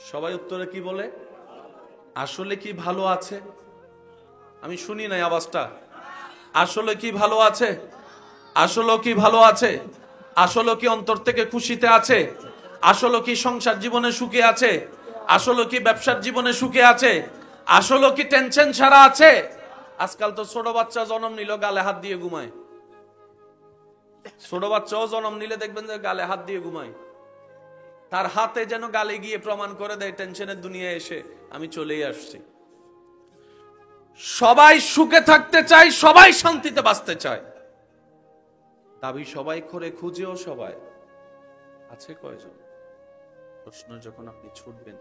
সবাই উত্তরে কি বলে? আসলে কি ভালো আছে? আমি শুনি নাই আওয়াজটা। আসলে কি ভালো আছে? আসলে কি ভালো আছে? আসলে কি অন্তর থেকে খুশিতে আছে? আসলে কি সংসার জীবনে সুখে আছে? আসলে কি ব্যবসার জীবনে সুখে আছে? আসলে কি টেনশন ছাড়া আছে? আজকাল তো ছোট বাচ্চা জন্ম নিল গালে হাত দিয়ে ঘুমায়। ছোট বাচ্চাও জন্ম নিলে দেখবেন যে গালে হাত দিয়ে ঘুমায়। তার হাতে যেন গালে গিয়ে প্রমাণ করে দেয় টেনশনের দুনিয়ায় এসে আমি চলেই আসছি। সবাই সুখে থাকতে চায়, সবাই শান্তিতে বাঁচতে চায়, দাবি সবাই করে, খুঁজেও সবাই। আছে কয়জন? প্রশ্ন যখন আপনি ছুটবেন,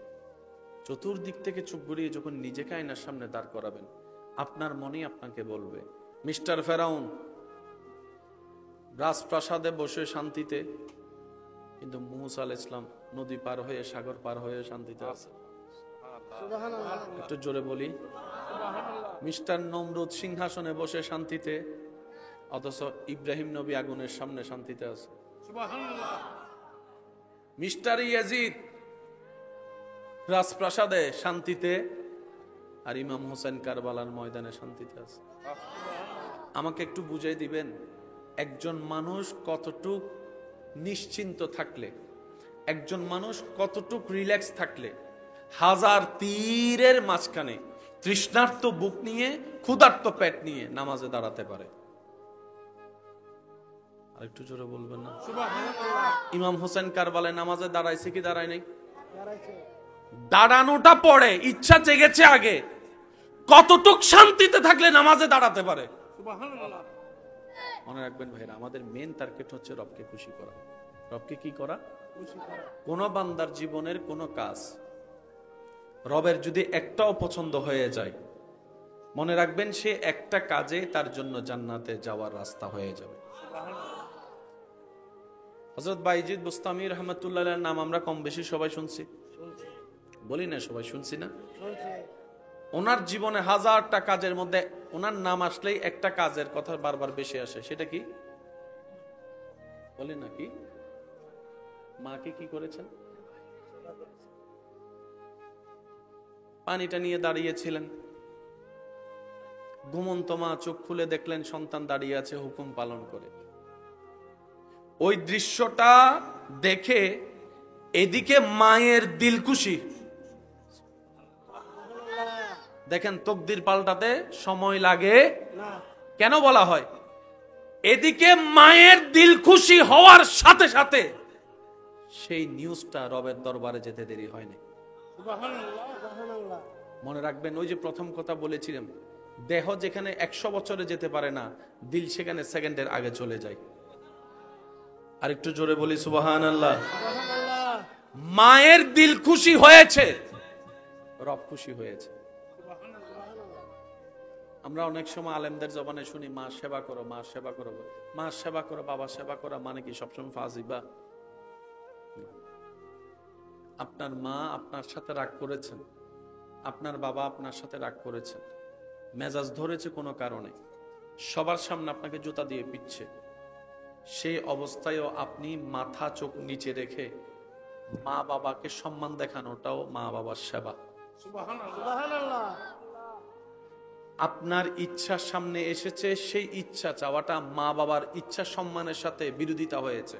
চতুর্দিক থেকে চোখ ঘুরিয়ে যখন নিজেকে আয়নার সামনে দাঁড় করাবেন, আপনার মনেই আপনাকে বলবে, মিস্টার ফেরাউন রাজপ্রাসাদে বসে শান্তিতে, কিন্তু মুসা আলাইহিস সালাম নদী পার হয়ে, সাগর পার হয়ে শান্তিতে আছে। একটু জোরে বলি। মিস্টার নমরুদ সিংহাসনে বসে শান্তিতে, অথচ ইব্রাহিম নবী আগুনের সামনে শান্তিতে আছে। মিস্টার ইয়াজিদ রাজপ্রাসাদে শান্তিতে, আর ইমাম হোসেন কারবালার ময়দানে শান্তিতে আছে। আমাকে একটু বুঝাই দিবেন, একজন মানুষ কতটুক নিশ্চিন্ত থাকলে, একজন মানুষ কতটুক রিল্যাক্স থাকলে হাজার তীরের মাঝখানে তৃষ্ণার্ত বুক নিয়ে, ক্ষুধার্ত পেট নিয়ে নামাজে দাঁড়াতে পারে? আর একটু জোরে বলবেন না? ইমাম হোসেন কারবালায় নামাজে দাঁড়াইছে কি দাঁড়ায় নাই? দাঁড়ানোটা পড়ে, ইচ্ছা জেগেছে আগে। কতটুক শান্তিতে থাকলে নামাজে দাঁড়াতে পারে? মনে রাখবেন ভাইরা, আমাদের মেন টার্গেট হচ্ছে রবকে খুশি করা। রবকে কি করা? কোন বান্দার জীবনের কোন কাজ রবের যদি একটাও পছন্দ হয়ে যায়, মনে রাখবেন সে একটা কাজে তার জন্য জান্নাতে যাওয়ার রাস্তা হয়ে যাবে। হযরত বাইজিদ বুস্তামি রহমাতুল্লাহ আলাইহির নাম আমরা কম বেশি সবাই শুনছি, বলি না? সবাই শুনছি না? ওনার জীবনে হাজারটা কাজের মধ্যে ওনার নাম আসলেই একটা কাজের কথা বারবার বেশি আসে। সেটা কি বলি নাকি? মাকে কি করেছেন? পানিটা নিয়ে দাঁড়িয়েছিলেন, ঘুমন্ত মা চোখ খুলে দেখলেন সন্তান দাঁড়িয়ে আছে হুকুম পালন করে। ওই দৃশ্যটা দেখে এদিকে মায়ের দিল খুশি, দেখেন তকদির পাল্টাতে সময় লাগে না। কেন বলা হয়? এদিকে মায়ের দিল খুশি হওয়ার সাথে সাথে সেই নিউজটা রবের দরবারে যেতে দেরি হয়নি। মনে রাখবেন, ওই যে প্রথম কথা বলেছিলাম, দেহ যেখানে 100 বছরে যেতে পারে না, দিল সেখানে সেকেন্ডের আগে চলে যায়। আর একটু জোরে বলি সুবহানাল্লাহ। মায়ের দিল খুশি হয়েছে, রব খুশি হয়েছে। আমরা অনেক সময় আলেমদের জবানে শুনি মা সেবা করো, মা সেবা করো, মা সেবা করো, বাবা সেবা করা মানে কি সবসময় ফাজিবা? আপনার মা আপনার সাথে রাগ করেছেন, আপনার বাবা আপনার সাথে রাগ করেছেন, মেজাজ ধরেছে কোনো কারণে, সবার সামনে আপনাকে জুতা দিয়ে পিটছে, সেই অবস্থায়ও আপনি মাথা চোখ নিচে রেখে মা বাবাকে সম্মান দেখানোটাও মা বাবার সেবা। সুবহানাল্লাহ। আপনার ইচ্ছার সামনে এসেছে, সেই ইচ্ছা চাওয়াটা মা বাবার ইচ্ছা সম্মানের সাথে বিরোধিতা হয়েছে।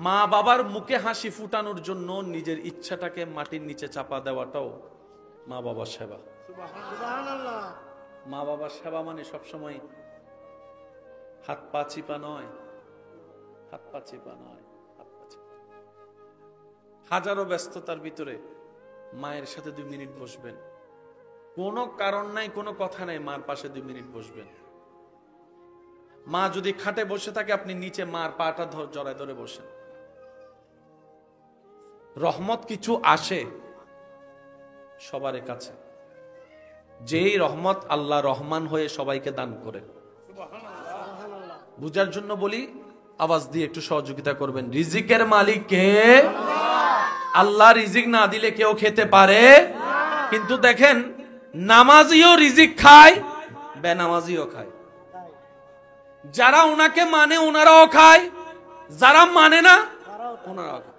মা বাবার মুখে হাসি ফুটানোর জন্য নিজের ইচ্ছাটাকে মাটির নিচে চাপা দেওয়াটাও মা বাবার সেবা। সুবহানাল্লাহ। মা বাবার সেবা মানে সবসময় হাত পা চিপা নয়, হাত পা চিপা নয়, হাত পা চিপা। হাজারো ব্যস্ততার ভিতরে মায়ের সাথে 2 মিনিট বসবেন, কোনো কারণ নাই, কোনো কথা নাই, মার পাশে 2 মিনিট বসবেন। মা যদি খাটে বসে থাকে, আপনি নিচে মার পাটা জড়ায় ধরে বসেন। রহমত কিছু আসে সবার কাছে, যেই রহমত আল্লাহ রহমান হয়ে সবাইকে দান করে। বুঝার জন্য বলি, আওয়াজ দিয়ে একটু সহযোগিতা করবেন। রিজিকের মালিক কে? আল্লাহ রিজিক না দিলে কেউ খেতে পারে? কিন্তু দেখেন, নামাজিও রিজিক খায়, বেনামাজিও খায়। যারা উনাকে মানে উনারাও খায়, যারা মানে না উনারাও খায়।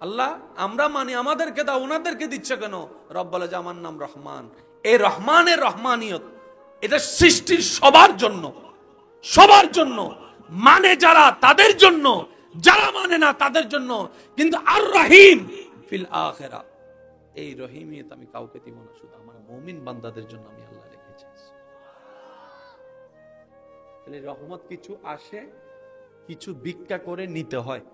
আল্লাহ আমরা মানি, আমাদেরকে দাও, উনাদেরকে দিচ্ছে কেন? রব বলে যে আমার নাম রহমান। এই রহমানের রহমানিয়ত, এটা সৃষ্টির সবার জন্য, সবার জন্য। মানে যারা তাদের জন্য, যারা মানে না তাদের জন্য। কিন্তু আর রহিম ফিল আখিরা, এই রহিমিয়ত আমি কাউকে দিব না, শুধু আমার মুমিন বান্দাদের জন্য আমি আল্লাহ রেখেছি। তাহলে রহমত কিছু আসে, কিছু ভিক্ষা করে নিতে হয়।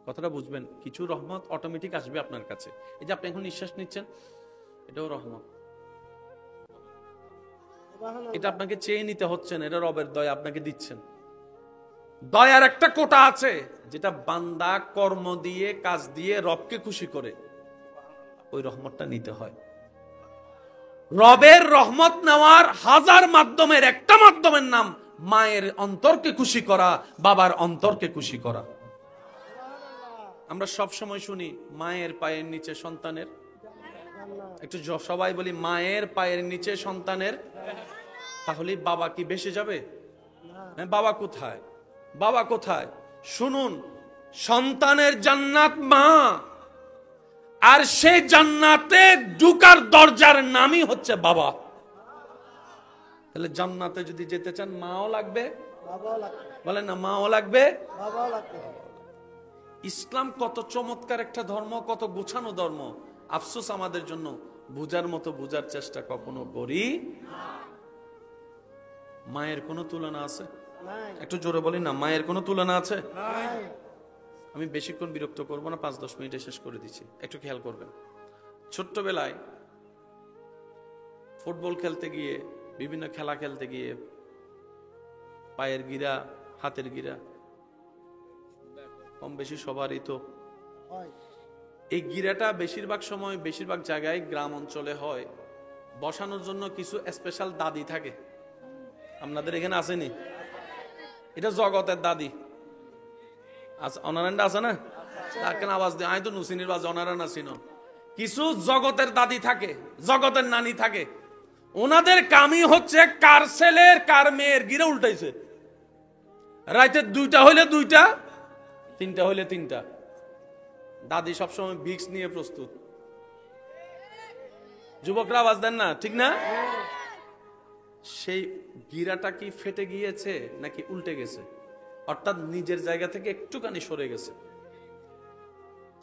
কথাটা বুঝবেন, কিছু রহমত অটোমেটিক আসবে আপনার কাছে। এই যে আপনি এখন নিঃশ্বাস নিচ্ছেন, এটাও রহমত। এটা আপনাকে চেয়ে নিতে হচ্ছে না, এটা রবের দয়া আপনাকে দিচ্ছেন। দয়ার একটা কোটা আছে, যেটা বান্দা কর্ম দিয়ে, কাজ দিয়ে রবকে খুশি করে, ওই রহমতটা নিতে হয়। রবের রহমত নেওয়ার হাজার মাধ্যমের একটা মাধ্যমের নাম মায়ের অন্তরকে খুশি করা, বাবার অন্তরকে খুশি করা। আমরা সব সময় শুনি মায়ের পায়ের নিচে সন্তানের, একটু সবাই বলি মায়ের পায়ের নিচে সন্তানের। তাহলে বাবা কি বেঁচে যাবে? বাবা কোথায়? বাবা কোথায়? শুনুন, সন্তানের জান্নাত মা, আর সেই জান্নাতে ঢুকার দরজার নামই হচ্ছে বাবা। তাহলে জান্নাতে যদি যেতে চান মাও লাগবে, বলেন না, মাও লাগবে, বাবাও লাগবে। ইসলাম কত চমৎকার একটা ধর্ম, কত গোছানো ধর্ম। আফসোস আমাদের জন্য বুঝার মতো বুঝার চেষ্টা কখনো করি। মায়ের কোনো তুলনা আছে? একটু জোরে বলি না, মায়ের কোনো তুলনা আছে? আমি বেশিক্ষণ বিরক্ত করব না, 5-10 মিনিটে শেষ করে দিচ্ছি, একটু খেয়াল করবেন। ছোট্টবেলায় ফুটবল খেলতে গিয়ে, বিভিন্ন খেলা খেলতে গিয়ে পায়ের গিরা, হাতের গিরা কম বেশি সবারই তো। এই গিরাটা বেশিরভাগ সময়, বেশিরভাগ জায়গায় গ্রাম অঞ্চলে হয়। বসানোর জন্য কিছু স্পেশাল দাদি থাকে। আপনাদের এখানে আসেনি? এটা জগতের দাদি অনারান্ডা আছে না? তার কেন আওয়াজ দিয়ে? আমি তো নুসিনির বাজে অনারা না চিনো। কিছু জগতের দাদি থাকে, জগতের নানি থাকে। ওনাদের কামই হচ্ছে কার ছেলের কার মেয়ের গিরা উল্টাইছে। রাতে 2টা হইলে 2টা, 3টা হইলে 3টা। দাদি সবসময় ভিক্স নিয়ে প্রস্তুত। যুবকরা আওয়াজ দেন না, ঠিক না? সেই গিরাটা কি ফেটে গিয়েছে নাকি উল্টে গেছে? অর্থাৎ নিজের জায়গা থেকে একটুখানি সরে গেছে।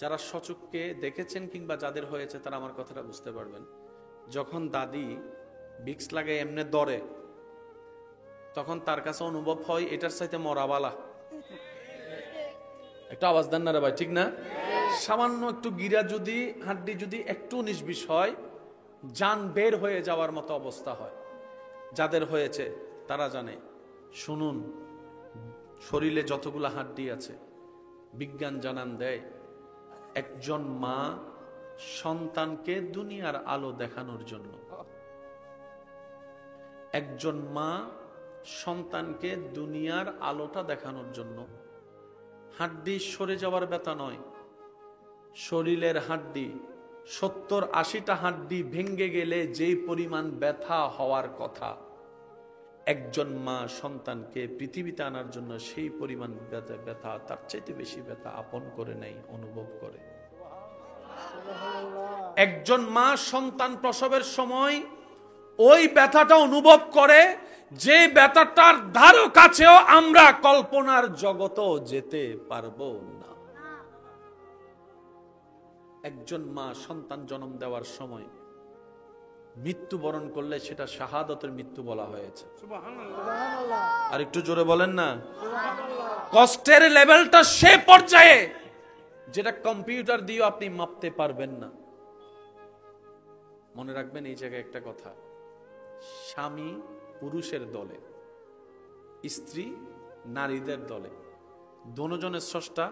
যারা সচক্ষে দেখেছেন কিংবা যাদের হয়েছে তারা আমার কথাটা বুঝতে পারবেন। যখন দাদি ভিক্স লাগায় এমনে দরে, তখন তার কাছে অনুভব হয় এটার সাথে মরাবালা। একটা আওয়াজ দেন না রে ভাই, ঠিক না? সামান্য একটু গিরা যদি, হাড্ডি যদি একটু 19-20 হয়, জান বের হয়ে যাওয়ার মতো অবস্থা হয়। যাদের হয়েছে তারা জানে। শুনুন, শরীরে যতগুলা হাড্ডি আছে, বিজ্ঞান জানান দেয় একজন মা সন্তানকে দুনিয়ার আলো দেখানোর জন্য, একজন মা সন্তানকে দুনিয়ার আলোটা দেখানোর জন্য হাড্ডি সরে যাওয়ার ব্যথা নয়, শরীরের হাড্ডি 70-80টা হাড্ডি ভেঙে গেলে যেই পরিমাণ ব্যথা হওয়ার কথা, একজন মা সন্তানকে পৃথিবীতে আনার জন্য সেই পরিমাণ ব্যথা, তার চাইতে বেশি ব্যথা আপন করে নেয়, অনুভব করে। একজন মা সন্তান প্রসবের সময় ওই ব্যথাটা অনুভব করে, যে ব্যথাটার ধারও কাছেও আমরা কল্পনার জগতেও যেতে পারবো না। একজন মা সন্তান জন্ম দেওয়ার সময় মৃত্যুবরণ করলে সেটা শাহাদতের মৃত্যু বলা হয়েছে। আর একটু জোরে বলেন না। কষ্টের লেভেলটা সে পর্যায়ে যেটা কম্পিউটার দিয়ে আপনি মাপতে পারবেন না। মনে রাখবেন এই জায়গায় একটা কথা, স্বামী পুরুষের দলে, স্ত্রী নারীদের দলে। দোনোজনের স্রষ্টা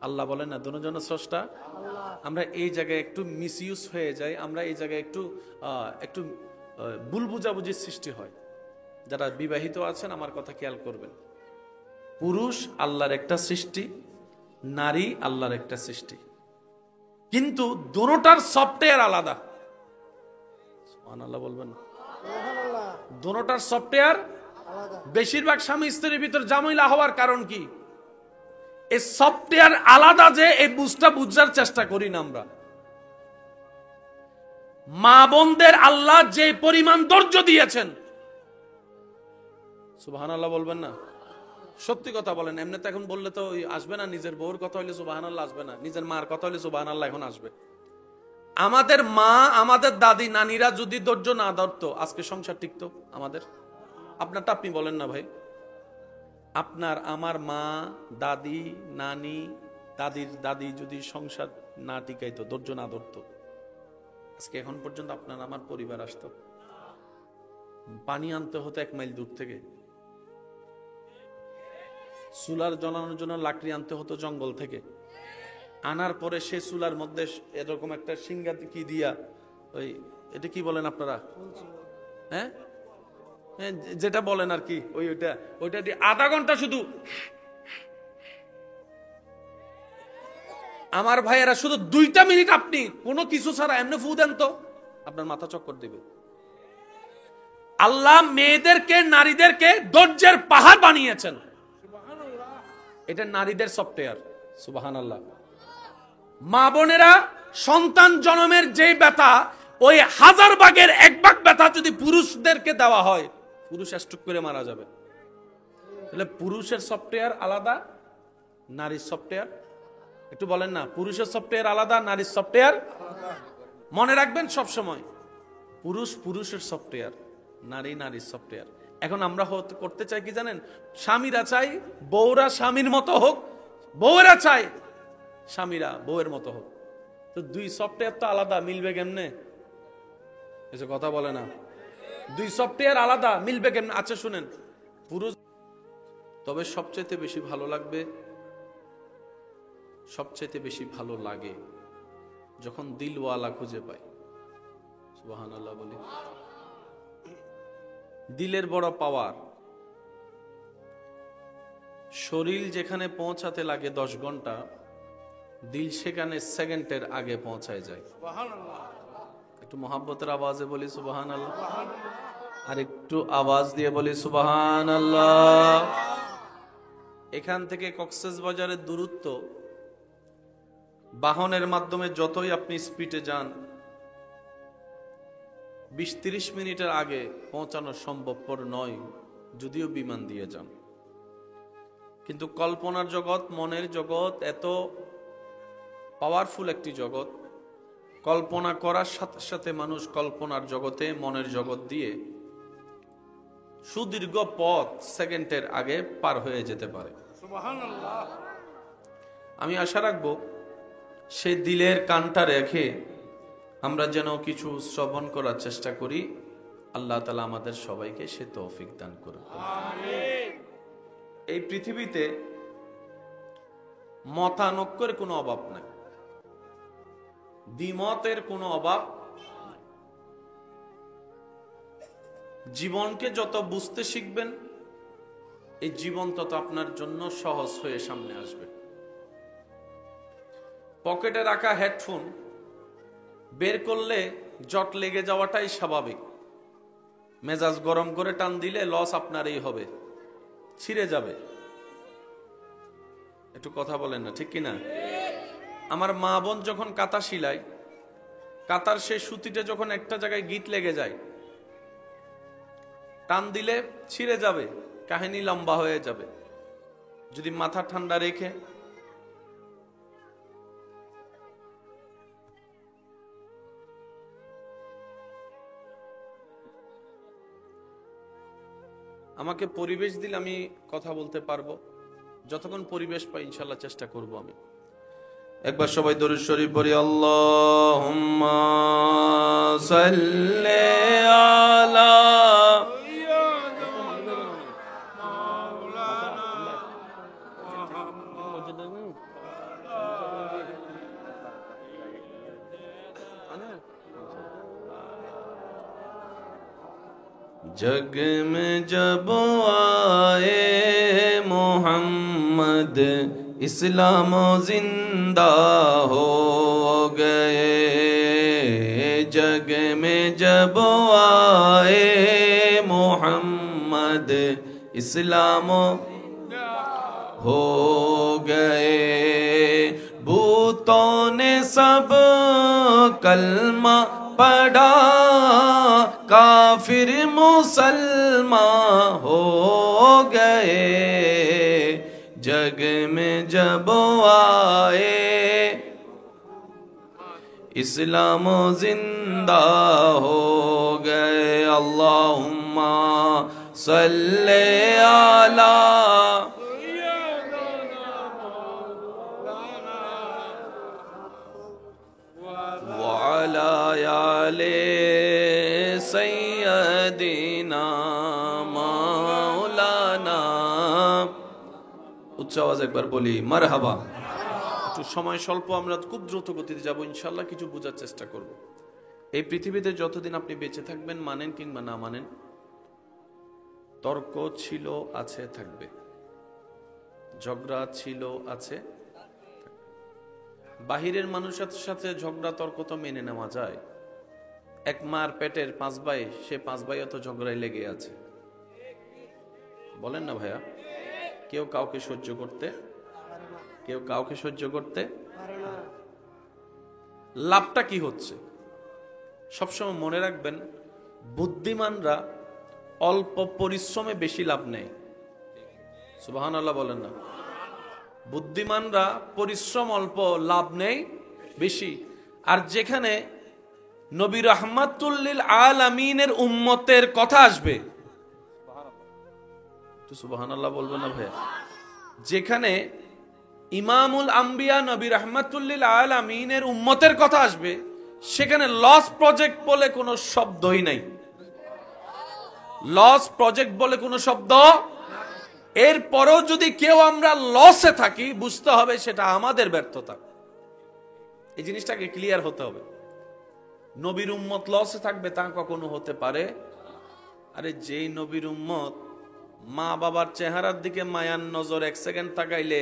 আল্লাহ, বলেন না দোনোজনের স্রষ্টা। আমরা এই জায়গায় একটু মিসইউজ হয়ে যাই, আমরা এই জায়গায় একটু ভুল বুঝাবুঝির সৃষ্টি হয়। যারা বিবাহিত আছেন আমার কথা খেয়াল করবেন। পুরুষ আল্লাহর একটা সৃষ্টি, নারী আল্লাহর একটা সৃষ্টি, কিন্তু দোনোটার সফটওয়্যার আলাদা। সুবহানাল্লাহ বলবেন। দোনোটার সফটওয়্যার বেশিরভাগ স্বামী স্ত্রীর ভিতর ঝামেলা হওয়ার কারণ কি? এই সফটওয়্যার আলাদা, যে এই বুঝটা বুঝার চেষ্টা করি না আমরা। মা বোনদের আল্লাহ যে পরিমাণ ধৈর্য দিয়েছেন, সুবহানাল্লাহ বলবেন না? সত্যি কথা বলেন। এমনি তো এখন বললে তো আসবে না। নিজের বউর কথা হইলে সুবহানাল্লাহ আসবে না, নিজের মার কথা হইলে সুবহানাল্লাহ এখন আসবে। আমাদের মা, আমাদের দাদি নানিরা যদি ধৈর্য না ধরতো, আজকে সংসার টিকতো আমাদের? আপনারটা আপনি বলেন না ভাই। আপনার আমার মা, দাদি, নানি, দাদির দাদি যদি সংসার না টিকাইতো, ধৈর্য না ধরতো, আজকে এখন পর্যন্ত আপনার আমার পরিবার আসতো? পানি আনতে হতো 1 মাইল দূর থেকে, চুলার জ্বালানোর জন্য লাকড়ি আনতে হতো জঙ্গল থেকে, আনার পরে সে চুলার মধ্যে এরকম একটা সিঙ্গাতি কি দিয়া, ওই এটা কি বলেন আপনারা, হ্যাঁ যেটা বলেন আর কি, ওইটা দিয়ে আধা ঘন্টা শুধু আমার ভাইয়েরা, শুধু 2টা মিনিট আপনি কোনো কিছু ছাড়া এমনি ফু দেন তো আপনার মাথা চক্কর দিবে। আল্লাহ মেয়েদেরকে, নারীদেরকে ধৈর্যের পাহাড় বানিয়েছেন। এটা নারীদের সফটওয়্যার। সুবহানাল্লাহ। মা বোনেরা সন্তান জন্মের যে ব্যথা, ওই 1000 ভাগের 1 ভাগ ব্যথা যদি পুরুষদেরকে দেওয়া হয়, পুরুষ স্ট্রোক করে মারা যাবে। তাহলে পুরুষের সফটওয়্যার আলাদা, নারীর সফটওয়্যার, একটু বলেন না, পুরুষের সফটওয়্যার আলাদা, নারীর সফটওয়্যার মনে রাখবেন সব সময়। পুরুষ পুরুষের সফটওয়্যার, নারী নারীর সফটওয়্যার। এখন আমরা করতে চাই কি জানেন? স্বামীরা চাই বউরা স্বামীর মতো হোক, বউরা চাই স্বামীরা বউয়ের মতো হোক। তো দুই সফটওয়্যার তো আলাদা, মিলবে কেমনে? এসে কথা বলে না, দুই সফটওয়্যার আলাদা, মিলবে কেমনে? আচ্ছা শুনেন, পুরুষ তবে সবচাইতে বেশি ভালো লাগবে, সবচাইতে বেশি ভালো লাগে যখন দিলওয়ালা খুঁজে পায়। সুবহানাল্লাহ বলি। দিলের বড় পাওয়ার। শরীর যেখানে পৌঁছাতে লাগে 10 ঘন্টা, দিল সেখানে সেকেন্ডের আগে পৌঁছায় যায়। একটু মোহাব্বতের আওয়াজে বলি সুবহানাল্লাহ, আর একটু আওয়াজ দিয়ে বলি সুবহানাল্লাহ। এখান থেকে কক্সবাজারের দূরত্ব বাহনের মাধ্যমে যতই আপনি স্পিডে যান, 20-30 মিনিটের আগে পৌঁছানো সম্ভবপর নয়, যদিও বিমান দিয়ে যান। কিন্তু কল্পনার জগৎ, মনের জগৎ এত পাওয়ারফুল একটি জগৎ, কল্পনা করার সাথে সাথে মানুষ কল্পনার জগতে, মনের জগৎ দিয়ে সুদীর্ঘ পথ সেকেন্ডের আগে পার হয়ে যেতে পারে। আমি আশা রাখবো সেই দিলের কানটা রেখে আমরা যেন কিছু শ্রবণ করার চেষ্টা করি। আল্লাহ তাআলা আমাদের সবাইকে সে তৌফিক দান করুন। এই পৃথিবীতে মতানৈক্যের কোনো অভাব নাই, দ্বিমতের কোনো অভাব। জীবনকে যত বুঝতে শিখবেন, এই জীবন তত আপনার জন্য সহজ হয়ে সামনে আসবে। পকেটে রাখা হেডফোন বের করলে জট লেগে যাওয়াটাই স্বাভাবিক। মেজাজ গরম করে টান দিলে লস আপনারই হবে, ছিঁড়ে যাবে। একটু কথা বলেন না, ঠিক কিনা? আমার মা বোন যখন কাঁথা সিলাই, কাঁথার সেই সুতিটা যখন একটা জায়গায় গিট লেগে যায়, টান দিলে ছিঁড়ে যাবে, কাহিনী লম্বা হয়ে যাবে। যদি মাথা ঠান্ডা রেখে আমাকে পরিবেশ দিলে আমি কথা বলতে পারবো। যতক্ষণ পরিবেশ পাই ইনশাল্লাহ চেষ্টা করব আমি। একবার সবাই দরুদ শরীফ পড়ি, আল্লাহুম্মা সাল্লি আলা जग में जब आए मोहम्मद इस्लाम जिंदा हो गए। जग में जब आए मोहम्मद इस्लाम हो गए। भूतों ने सब कलमा पढ़ा, काफिर मुसलमान हो गए। जग में जब आए इस्लाम जिंदा हो गए। अल्लाहुम्मा सल्ले अला सैयदिना মাওলানা। উচ্চ আওয়াজ একবার বলি মারহাবা। একটু সময় স্বল্প, আমরা খুব দ্রুত গতিতে যাব ইনশাআল্লাহ, কিছু বোঝার চেষ্টা করব। এই পৃথিবীতে যতদিন আপনি বেঁচে থাকবেন, মানেন কিংবা না মানেন, তর্ক ছিল, আছে, থাকবে। ঝগড়া ছিল, আছে। বাহিরের মানুষের সাথে ঝগড়া তর্ক তো মেনে নেওয়া যায়। এক মার পেটের 5 ভাই, সে 5 ভাই তো ঝগড়ায় লেগে আছে, বলেন না ভাইয়া? কেউ কাউকে সহ্য করতে, কেউ কাউকে সহ্য করতে। লাভটা কি হচ্ছে? সবসময় মনে রাখবেন, বুদ্ধিমানরা অল্প পরিশ্রমে বেশি লাভ নেয়। সুবহানাল্লাহ বলেন না? বুদ্ধিমানরা পরিশ্রম অল্প, লাভ নেই বেশি। আর যেখানে নবী রাহমাতুল লিল আলামিনের উম্মতের কথা আসবে, তো সুবহানাল্লাহ বলবেন না ভাইয়া? যেখানে ইমামুল আম্বিয়া নবী রাহমাতুল লিল আলামিনের উম্মতের কথা আসবে, সেখানে লস প্রজেক্ট বলে কোনো শব্দই নাই। লস প্রজেক্ট বলে কোনো শব্দ। এরপরও যদি কেউ আমরা লসে থাকি, বুঝতে হবে সেটা আমাদের ব্যর্থতা। এই জিনিসটাকে ক্লিয়ার হতে হবে। নবীর উম্মত লসে থাকবে তা কখনো হতে পারে? আরে যেই নবীর উম্মত মা বাবার চেহারার দিকে মায়ার নজর এক সেকেন্ড তাকাইলে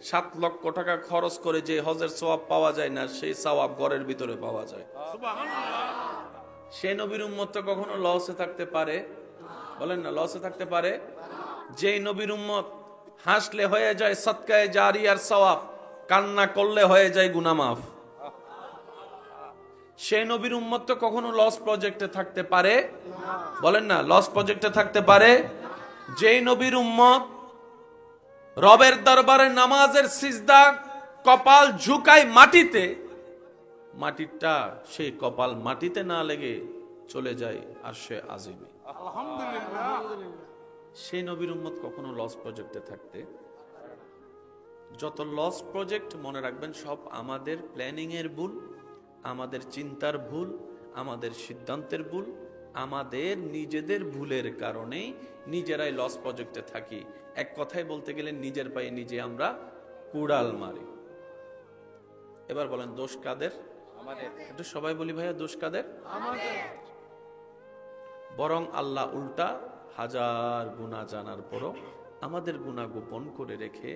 7 লক্ষ টাকা খরচ করে যে হজের সওয়াব পাওয়া যায় না, সেই সওয়াব ঘরের ভিতরে পাওয়া যায়। সেই নবীর উম্মত তো কখনো লসে থাকতে পারে? বলেন না, লসে থাকতে পারে? যেই নবীর উম্মত হাসলে হয়ে যায় সদকায়ে জারিয়ার সওয়াব, কান্না করলে হয়ে যায় গুনাহ মাফ, সেই নবীর উম্মত তো কখনো লস প্রজেক্টে থাকতে পারে? বলেন না, লস প্রজেক্টে থাকতে পারে? যেই নবীর উম্মত রবের দরবারে নামাজের সিজদা কপাল ঝুঁকায় মাটিতে, মাটিটা সেই কপাল মাটিতে না লেগে চলে যায় আরশে আজিমে। আলহামদুলিল্লাহ। সেই নবীর উম্মত কখনো লস প্রজেক্টে থাকতে? যত লস প্রজেক্ট মনে রাখবেন সব আমাদের প্ল্যানিং এর ভুল, আমাদের চিন্তার ভুল, আমাদের সিদ্ধান্তের ভুল, আমাদের নিজেদের ভুলের কারণেই নিজেরাই লস প্রজেক্টে থাকি। এক কথায় বলতে গেলে নিজের পায়ে নিজে আমরা কুড়াল মারি। এবার বলেন দোষ কাদের? আমাদের। একটু সবাই বলি ভাইয়া, দোষ কাদের? আমাদের। বরং আল্লাহ উল্টা হাজার গুনাহ জানার পরও আমাদের গুনাহ গোপন করে রেখে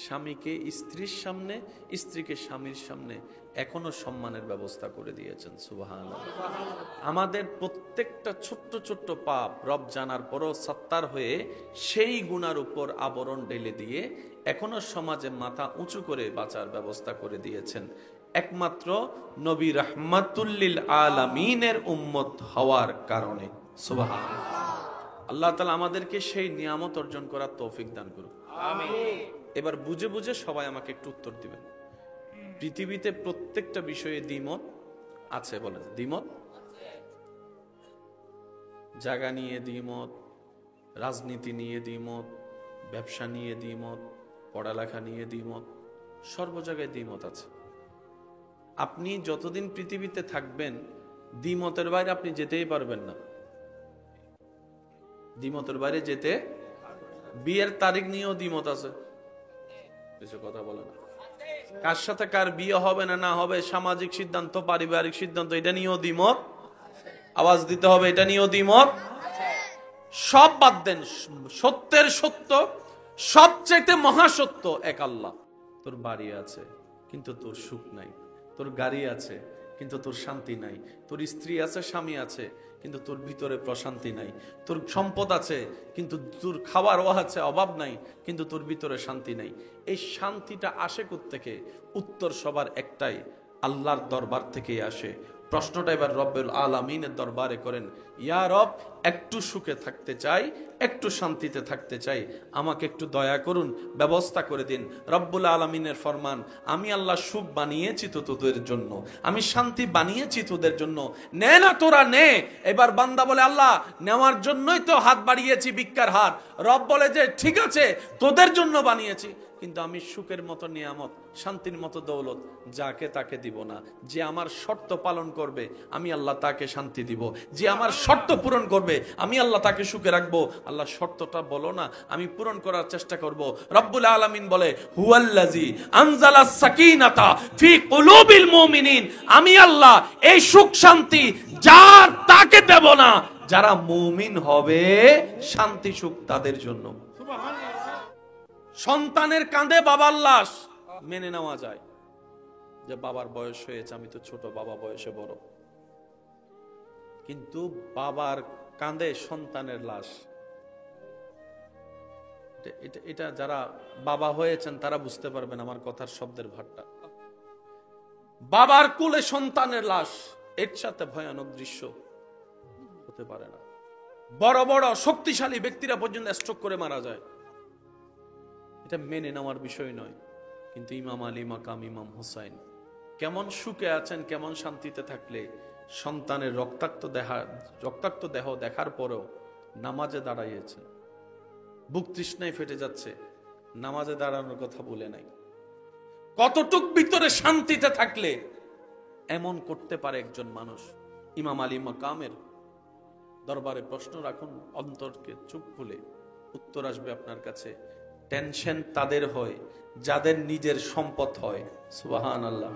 স্বামীকে স্ত্রীর সামনে, স্ত্রীকে স্বামীর সামনে এখনো সম্মানের ব্যবস্থা করে দিয়েছেন। সুবহানাল্লাহ। আমাদের প্রত্যেকটা ছোট্ট ছোট্ট পাপ রব জানার পরও সত্তার হয়ে সেই গুনার উপর আবরণ ঢেলে দিয়ে এখনো সমাজে মাথা উঁচু করে বাঁচার ব্যবস্থা করে দিয়েছেন একমাত্র নবী রাহমাতুল লিল আলামিনের উম্মত হওয়ার কারণে। সুবহানাল্লাহ। আল্লাহ তাআলা আমাদেরকে সেই নিয়ামত অর্জন করার তৌফিক দান করুন। আমিন। এবার বুঝে বুঝে সবাই আমাকে একটু উত্তর দিবেন। পৃথিবীতে প্রত্যেকটা বিষয়ে দ্বিমত আছে, বলেন দ্বিমত। জায়গা নিয়ে দ্বিমত, রাজনীতি নিয়ে দ্বিমত, ব্যবসা নিয়ে দ্বিমত, পড়ালেখা নিয়ে দ্বিমত, সর্ব জায়গায় দ্বিমত আছে। আপনি যতদিন পৃথিবীতে থাকবেন দ্বিমতের বাইরে আপনি যেতেই পারবেন না। দ্বিমতের বাইরে যেতে, বিয়ের তারিখ নিয়েও দ্বিমত আছে, কিছু কথা বলে না। কার সাথে কার বিয়ে হবে না না হবে, সামাজিক সিদ্ধান্ত, পারিবারিক সিদ্ধান্ত, এটা নিয়েও দ্বিমত। আওয়াজ দিতে হবে, এটা নিয়েও দ্বিমত। সব বাদ দেন, সত্যের সত্য, সবচেয়ে মহাসত্য এক আল্লাহ। তোর বাড়ি আছে কিন্তু তোর সুখ নাই, তোর গাড়ি আছে কিন্তু তোর শান্তি নাই, তোর স্ত্রী আছে, স্বামী আছে কিন্তু তোর ভিতরে প্রশান্তি নাই, তোর সম্পদ আছে কিন্তু তোর খাওয়ার আছে অভাব নাই কিন্তু তোর ভিতরে শান্তি নাই। এই শান্তিটা আসে কোত্থেকে? উত্তর সবার একটাই, আল্লাহর দরবার থেকেই আসে। প্রশ্নটা এবার রব্বুল আলামিনের দরবারে করেন, ইয়া রব, একটু সুখে থাকতে চাই, একটু শান্তিতে থাকতে চাই, আমাকে একটু দয়া করুন, ব্যবস্থা করে দিন। রব্বুল আলামিনের ফরমান, আমি আল্লাহ সুখ বানিয়েছি তো তোদের জন্য, আমি শান্তি বানিয়েছি তোদের জন্য, নে না তোরা নে। এবার বান্দা বলে, আল্লাহ নেওয়ার জন্যই তো হাত বাড়িয়েছি, ভিক্ষার হাত। রব বলে যে ঠিক আছে তোদের জন্য বানিয়েছি, কিন্তু আমি সুখের মতো নিয়ামত, শান্তির মতো দৌলত যাকে তাকে দিব না। যে আমার শর্ত পালন করবে আমি আল্লাহ তাকে শান্তি দিব, যে আমার শর্ত পূরণ করবে আমি আল্লাহ তাকে সুখে রাখবো। আল্লাহ শর্তটা বলো না, আমি পূরণ করার চেষ্টা করব। রব্বুল আলামিন বলে, হুয়াল্লাযী আনজালাস সাকিনাতা ফি কুলুবিল মুমিনিন, আমি আল্লাহ এই সুখ শান্তি যার তাকে দেব না, যারা মুমিন হবে শান্তি সুখ তাদের জন্য। সুবহানাল্লাহ। সন্তানের কাঁধে বাবার লাশ মেনে নেওয়া যায়, যে বাবার বয়স হয়েছে, আমি তো ছোট, বাবা বয়সে বড়, কিন্তু বাবার কাঁধে সন্তানের লাশ, এটা যারা বাবা হয়েছেন তারা বুঝতে পারবেন আমার কথার শব্দের ভাটটা। বাবার কোলে সন্তানের লাশ, এর সাথে ভয়ানক দৃশ্য হতে পারে না। বড় বড় শক্তিশালী ব্যক্তিরা পর্যন্ত স্ট্রোক করে মারা যায়, এটা মেনে নেওয়ার বিষয় নয়। কিন্তু ইমাম আলী মাকাম ইমাম হুসাইন কেমন সুখে আছেন, কেমন শান্তিতে থাকলে সন্তানের রক্তাক্ত দেহ দেখার পরেও নামাজে দাঁড়াইয়েছেন। বুক তৃষ্ণায় ফেটে যাচ্ছে, নামাজে দাঁড়ানোর কথা বলে নাই। কতটুক ভিতরে শান্তিতে থাকলে এমন করতে পারে একজন মানুষ। ইমাম আলী মাকামের দরবারে প্রশ্ন রাখুন, অন্তরকে চুপ খুলে, উত্তর আসবে আপনার কাছে। টেনশন তাদের হয় যাদের নিজের সম্পদ হয়। সুবহানাল্লাহ।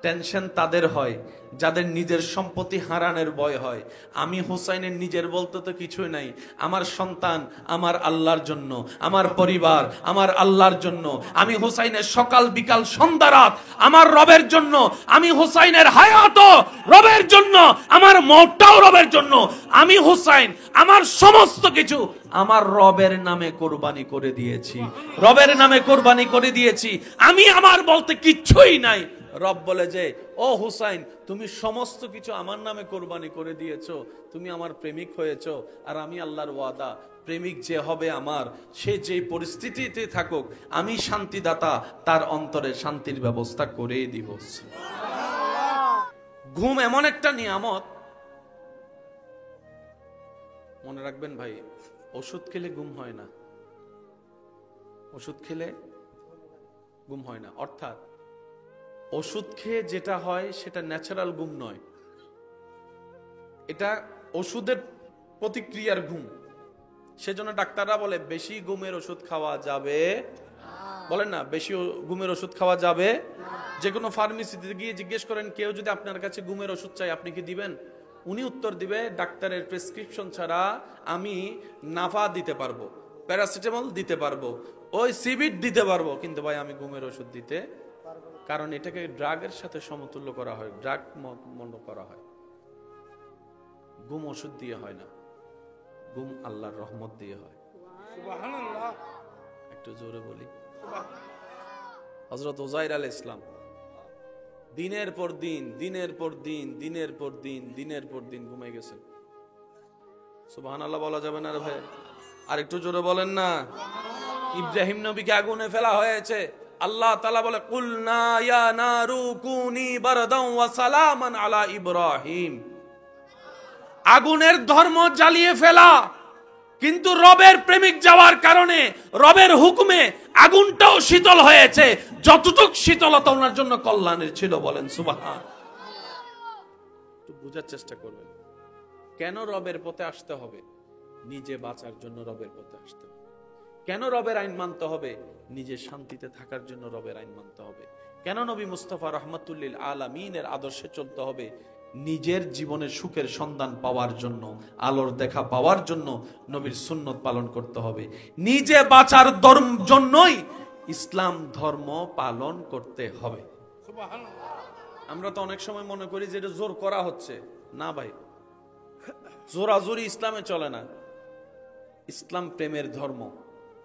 টেনশন তাদের হয় যাদের নিজের সম্পত্তি হারানোর ভয় হয়। আমি হুসাইনের নিজের বলতে তো কিছুই নাই, আমার সন্তান আমার আল্লাহর জন্য, আমার পরিবার আমার আল্লাহর জন্য। আমি হুসাইনের সকাল বিকাল সন্ধ্যা রাত আমার রবের জন্য। আমি হুসাইনের হায়াত রবের জন্য, আমার মওতটাও রবের জন্য। আমি হুসাইন আমার সমস্ত কিছু আমার রবের নামে কোরবানি করে দিয়েছি, রবের নামে কোরবানি করে দিয়েছি। আমি আমার বলতে কিচ্ছুই নাই। রব বলে যে, ও হুসাইন, তুমি সমস্ত কিছু আমার নামে কোরবানি করে দিয়েছো, তুমি আমার প্রেমিক হয়েছো। আর আমি আল্লাহর ওয়াদা, প্রেমিক যে হবে আমার, সে যে পরিস্থিতিতে থাকুক, আমি শান্তিদাতা, তার অন্তরে শান্তির ব্যবস্থা করে দিব। ঘুম এমন একটা নিয়ামত, মনে রাখবেন ভাই, ওষুধ খেলে ঘুম হয় না, ওষুধ খেলে ঘুম হয় না। অর্থাৎ ওষুধ খেয়ে যেটা হয় সেটা ন্যাচারাল ঘুম নয়, এটা ওষুধের প্রতিক্রিয়ার ঘুম। সেজন্য ডাক্তাররা বলে বেশি ঘুমের ওষুধ খাওয়া যাবে, বলেন না বেশি ঘুমের ওষুধ খাওয়া যাবে। যে কোনো ফার্মেসিতে গিয়ে জিজ্ঞেস করেন, কেউ যদি আপনার কাছে ঘুমের ওষুধ চাই, আপনি কি দিবেন? উনি উত্তর দিবে, ডাক্তারের প্রেসক্রিপশন ছাড়া আমি নাফা দিতে পারবো, প্যারাসিটামল দিতে পারবো, ওই সিবিট দিতে পারবো, কিন্তু ভাই আমি ঘুমের ওষুধ দিতে, কারণ এটাকে ড্রাগের সাথে সমতুল্য করা হয়, ড্রাগ মনে করা হয়। ঘুম ওষুধ দিয়ে হয় না, ঘুম আল্লাহর রহমত দিয়ে হয়। সুবহানাল্লাহ। একটু জোরে বলি। হযরত উযাইর আলাইহিস সালাম দিনের পর দিন ঘুমাই গেছেন। সুবহানাল্লাহ বলা যাবে না রে ভাই? আর একটু জোরে বলেন না। ইব্রাহিম নবীকে আগুনে ফেলা হয়েছে, আল্লাহ তাআলা বলে, কুলনা ইয়া নারু কুনি বারদান ওয়া সালামান আলা ইব্রাহিম। আগুনের ধর্ম জ্বালিয়ে ফেলা, কিন্তু রবের প্রেমিক যাওয়ার কারণে রবের হুকুমে আগুনটাও শীতল হয়েছে, যতটুক শীতলতা ওনার জন্য কল্যাণের ছিল। বলেন সুবহান। একটু বোঝার চেষ্টা করবেন, কেন রবের পথে আসতে হবে? নিজে বাঁচার জন্য রবের পথে আসতে হবে। কেন রবের আইন মানতে হবে? নিজে শান্তিতে থাকার জন্য রবের আইন মানতে হবে। কেন নবী মুস্তাফা রহমাতুল লিল আলামিনের আদর্শে চলতে হবে? নিজের জীবনের সুখের সন্ধান পাওয়ার জন্য, আলোর দেখা পাওয়ার জন্য নবীর সুন্নত পালন করতে হবে। নিজে বাঁচার জন্যই ইসলাম ধর্ম পালন করতে হবে। আমরা তো অনেক সময় মনে করি যে এটা জোর করা হচ্ছে। না ভাই, জোরাজোরি ইসলামে চলে না। ইসলাম প্রেমের ধর্ম,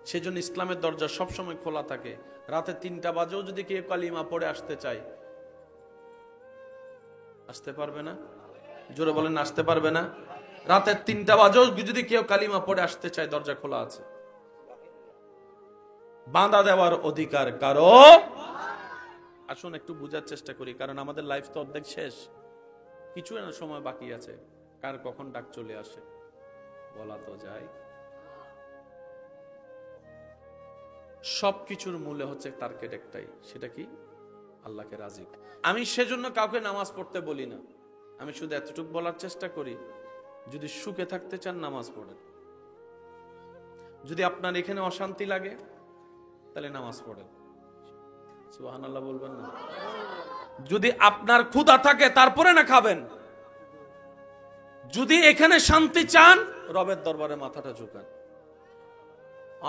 সেজন্য ইসলামের দরজা সবসময় খোলা থাকে। রাতে 3টা বাজেও যদি কেউ কালিমা পড়ে আসতে চায়, আসতে পারবে না? জোরে বলেন, আসতে পারবে না? রাতের 3টা বাজেও যদি কেউ কালিমা পড়ে আসতে চায়, দরজা খোলা আছে। বাঁধা দেওয়ার অধিকার কারো। আসুন একটু বোঝার চেষ্টা করি, কারণ আমাদের লাইফ তো অর্ধেক শেষ, কিছু না সময় বাকি আছে। কার কখন ডাক চলে আসে বলা তো যায়। সবকিছুর মূলে হচ্ছে টার্গেট একটাই, সেটা কি? আল্লাহকে রাজি। আমি সেজন্য কাউকে নামাজ পড়তে বলি না, আমি শুধু এতটুকু বলার চেষ্টা করি, যদি সুখে থাকতে চান নামাজ পড়েন। যদি আপনার এখানে অশান্তি লাগে তাহলে নামাজ পড়েন। সুবহানাল্লাহ বলবেন না? যদি আপনার ক্ষুধা থাকে তারপরে না খাবেন। যদি এখানে শান্তি চান, রবের দরবারে মাথাটা ঝুঁকান।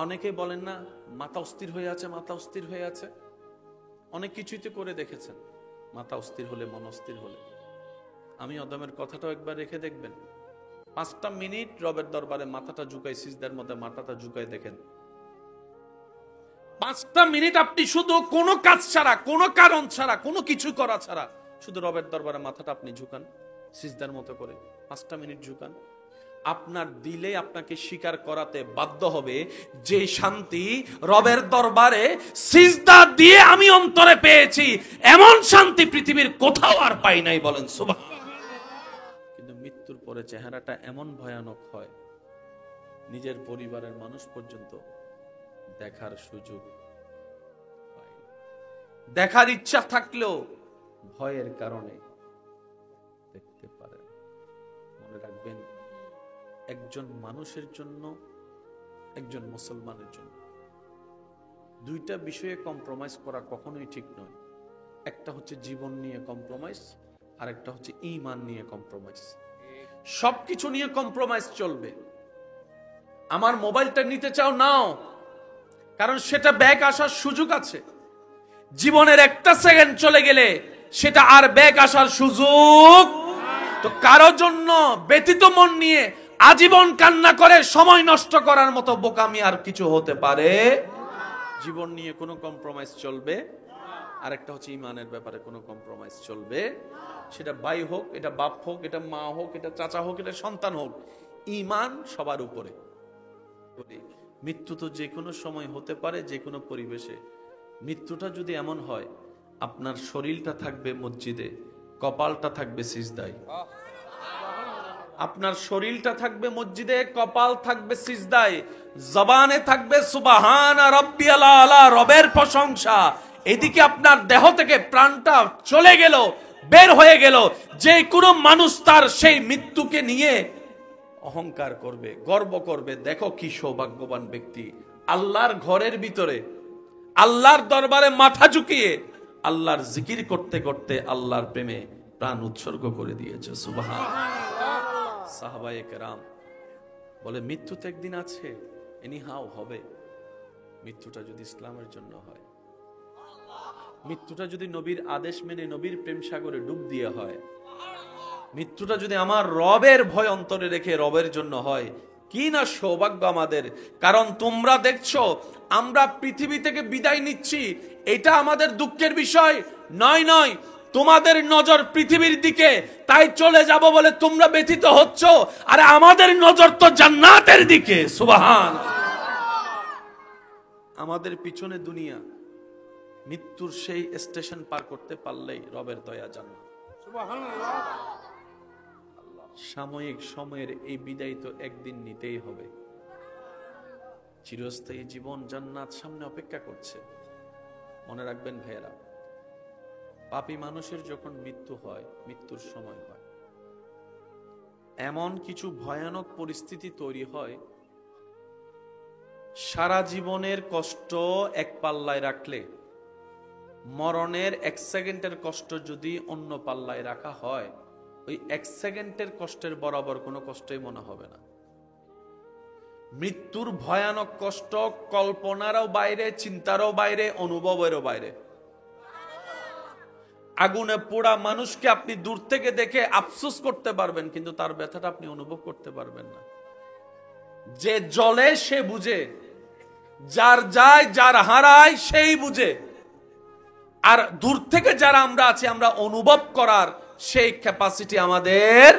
অনেকে বলেন না, মাথা অস্থির হয়ে আছে, মাথা অস্থির হয়ে আছে। অনেক কিছুই তো করে দেখেছেন, মাথা অস্থির হলে, মন অস্থির হলে। আমি অদমের কথাটাও একবার রেখে দেখবেন। 5টা মিনিট রবের দরবারে মাথাটা ঝুঁকাই, সিজদার মধ্যে মাথাটা ঝুঁকাই দেখেন। 5টা মিনিট আপনি শুধু কোনো কাজ ছাড়া, কোনো কারণ ছাড়া, কোনো কিছু করা ছাড়া শুধু রবের দরবারে মাথাটা আপনি ঝুকান, সিজদার মতো করে 5টা মিনিট ঝুকান। আপনার দিলে আপনাকে স্বীকার করাতে বাধ্য হবে যে শান্তি রবের দরবারে সিজদা দিয়ে আমি অন্তরে পেয়েছি, এমন শান্তি পৃথিবীর কোথাও আর পাই নাই, বলেন সুবহানাল্লাহ। কিন্তু মৃত্যুর পরে চেহারাটা এমন ভয়ানক হয়, নিজের পরিবারের মানুষ পর্যন্ত দেখার সুযোগ পায় না। দেখার ইচ্ছা থাকলেও ভয়ের কারণে দেখতে পারে। মনে রাখবেন, একজন মানুষের জন্য, একজন মুসলমানের জন্য দুইটা বিষয়ে কম্প্রোমাইজ করা কখনোই ঠিক নয়। একটা হচ্ছে জীবন নিয়ে কম্প্রোমাইজ, আর একটা হচ্ছে ঈমান নিয়ে কম্প্রোমাইজ। সবকিছু নিয়ে কম্প্রোমাইজ চলবে। আমার মোবাইলটা নিতে চাও, নাও, কারণ সেটা ব্যাক আসার সুযোগ আছে। জীবনের একটা সেকেন্ড চলে গেলে সেটা আর ব্যাক আসার সুযোগ। তো কারোর জন্য ব্যতীত মন নিয়ে আজীবন কান্না করে সময় নষ্ট করার মতো বোকামি আর কিছু হতে পারে। জীবন নিয়ে কোনো কম্প্রোমাইজ চলবে। আর একটা হচ্ছে ঈমানের ব্যাপারে কোনো কম্প্রোমাইজ চলবে। সেটা ভাই হোক, এটা বাপ হোক, এটা মা হোক, এটা চাচা হোক, এটা সন্তান হোক, ঈমান সবার উপরে। মৃত্যু তো যে কোনো সময় হতে পারে, যে কোনো পরিবেশে। মৃত্যুটা যদি এমন হয়, আপনার শরীরটা থাকবে মসজিদে, কপালটা থাকবে সিজদায়। আপনার শরীরটা থাকবে মসজিদে, কপাল থাকবে সিজদায়, জবানে থাকবে সুবহানা রাব্বিয়াল আলা, রবের প্রশংসা। এদিকে আপনার দেহ থেকে প্রাণটা চলে গেল, বের হয়ে গেল। যে কোনো মানুষ তার সেই মৃত্যুকে নিয়ে অহংকার করবে, গর্ব করবে, দেখো কি সৌভাগ্যবান ব্যক্তি, আল্লাহর ঘরের ভিতরে আল্লাহর দরবারে মাথা ঝুঁকিয়ে আল্লাহর জিকির করতে করতে আল্লাহর প্রেমে প্রাণ উৎসর্গ করে দিয়েছে। সুবহানাল্লাহ। সাহাবায়ে কেরাম বলে, মৃত্যু তো একদিন আছে, এনিহাও হবে। মৃত্যুটা যদি ইসলামের জন্য হয়, মৃত্যুটা যদি নবীর আদেশ মেনে নবীর প্রেম সাগরে ডুব দিয়ে হয়, মৃত্যুটা যদি আমার রবের ভয় অন্তরে রেখে রবের জন্য হয়, কি না সৌভাগ্য আমাদের। কারণ তোমরা দেখছো আমরা পৃথিবী থেকে বিদায় নিচ্ছি, এটা আমাদের দুঃখের বিষয় নয়। নয়, তোমাদের নজর পৃথিবীর দিকে, তাই চলে যাব বলে তোমরা ব্যথিত হচ্ছ, আর আমাদের নজর তো জান্নাতের দিকে। সুবহানাল্লাহ। আমাদের পিছনে দুনিয়া, মৃত্যুর সেই স্টেশন পার করতে পারলেই রবের দয়া জান্নাত। সুবহানাল্লাহ। সাময়িক সময়ের এই বিদায় তো একদিন নিতেই হবে। চিরস্থায়ী জীবন জান্নাত সামনে অপেক্ষা করছে। মনে রাখবেন ভাইয়েরা, পাপী মানুষের যখন মৃত্যু হয়, মৃত্যুর সময় হয়, এমন কিছু ভয়ানক পরিস্থিতি তৈরি হয়, সারা জীবনের কষ্ট এক পাল্লায় রাখলে মরণের 1 সেকেন্ডের কষ্ট যদি অন্য পাল্লায় রাখা হয়, ওই 1 সেকেন্ডের কষ্টের বরাবর কোনো কষ্টই মনে হবে না। মৃত্যুর ভয়ানক কষ্ট কল্পনারও বাইরে, চিন্তারও বাইরে, অনুভবেরও বাইরে। আগুনে পোড়া মানুষকে আপনি দূর থেকে দেখে আফসোস করতে পারবেন, কিন্তু তার ব্যথাটা আপনি অনুভব করতে পারবেন না। যে জ্বলে সে বুঝে, যার যায় যার হারায় সেই বুঝে। আর দূর থেকে যারা আমরা আছি, আমরা অনুভব করার সেই ক্যাপাসিটি আমাদের,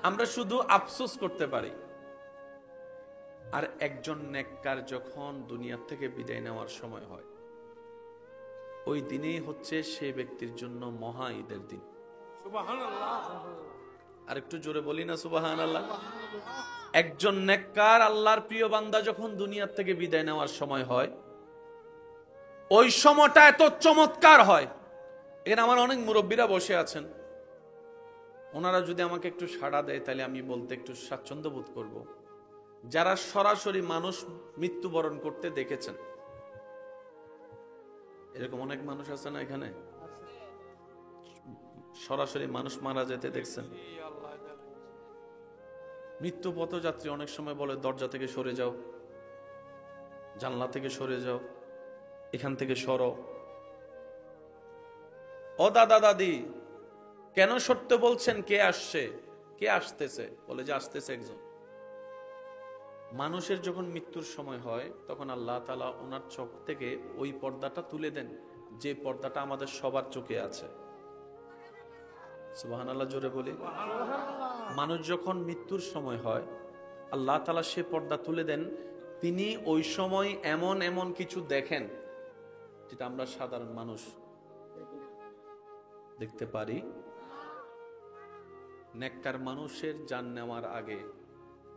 আমরা শুধু আফসোস করতে পারি। আর একজন নেককার যখন দুনিয়া থেকে বিদায় নেওয়ার সময় হয়, ওই দিনেই হচ্ছে সেই ব্যক্তির জন্য মহা ঈদের দিন। সুবহানাল্লাহ। আর একটু জোরে বলি না সুবহানাল্লাহ। একজন নেককার আল্লাহর প্রিয় বান্দা যখন দুনিয়া থেকে বিদায় নেওয়ার সময় হয়, ওই সময়টা এত চমৎকার হয়। এখানে আমার অনেক মুরব্বীরা বসে আছেন, ওনারা যদি আমাকে একটু সাড়া দেয় তাহলে আমি বলতে একটু স্বাচ্ছন্দ্য বোধ করব। যারা সরাসরি মানুষ মৃত্যুবরণ করতে দেখেছেন, এরকম অনেক মানুষ আছে না এখানে, সরাসরি মানুষ মারা যেতে দেখছেন। মৃত্যু পথযাত্রী অনেক সময় বলে, দরজা থেকে সরে যাও, জানলা থেকে সরে যাও, এখান থেকে সরো। ও দাদা দাদি, কেন সরতে বলছেন? কে আসছে, কে আসতেছে? বলে যে আসতেছে একজন। মানুষের যখন মৃত্যুর সময় হয়, তখন আল্লাহ তাআলা ওনার চোখ থেকে ওই পর্দাটা তুলে দেন, যে পর্দাটা আমাদের সবার চোখে আছে। সুবহানাল্লাহ জোরে বলি। মানুষ যখন মৃত্যুর সময় হয়, আল্লাহ তাআলা সে পর্দা তুলে দেন, তিনি ওই সময় এমন এমন কিছু দেখেন যেটা আমরা সাধারণ মানুষ দেখতে পারি। নেককার মানুষের জান নেওয়ার আগে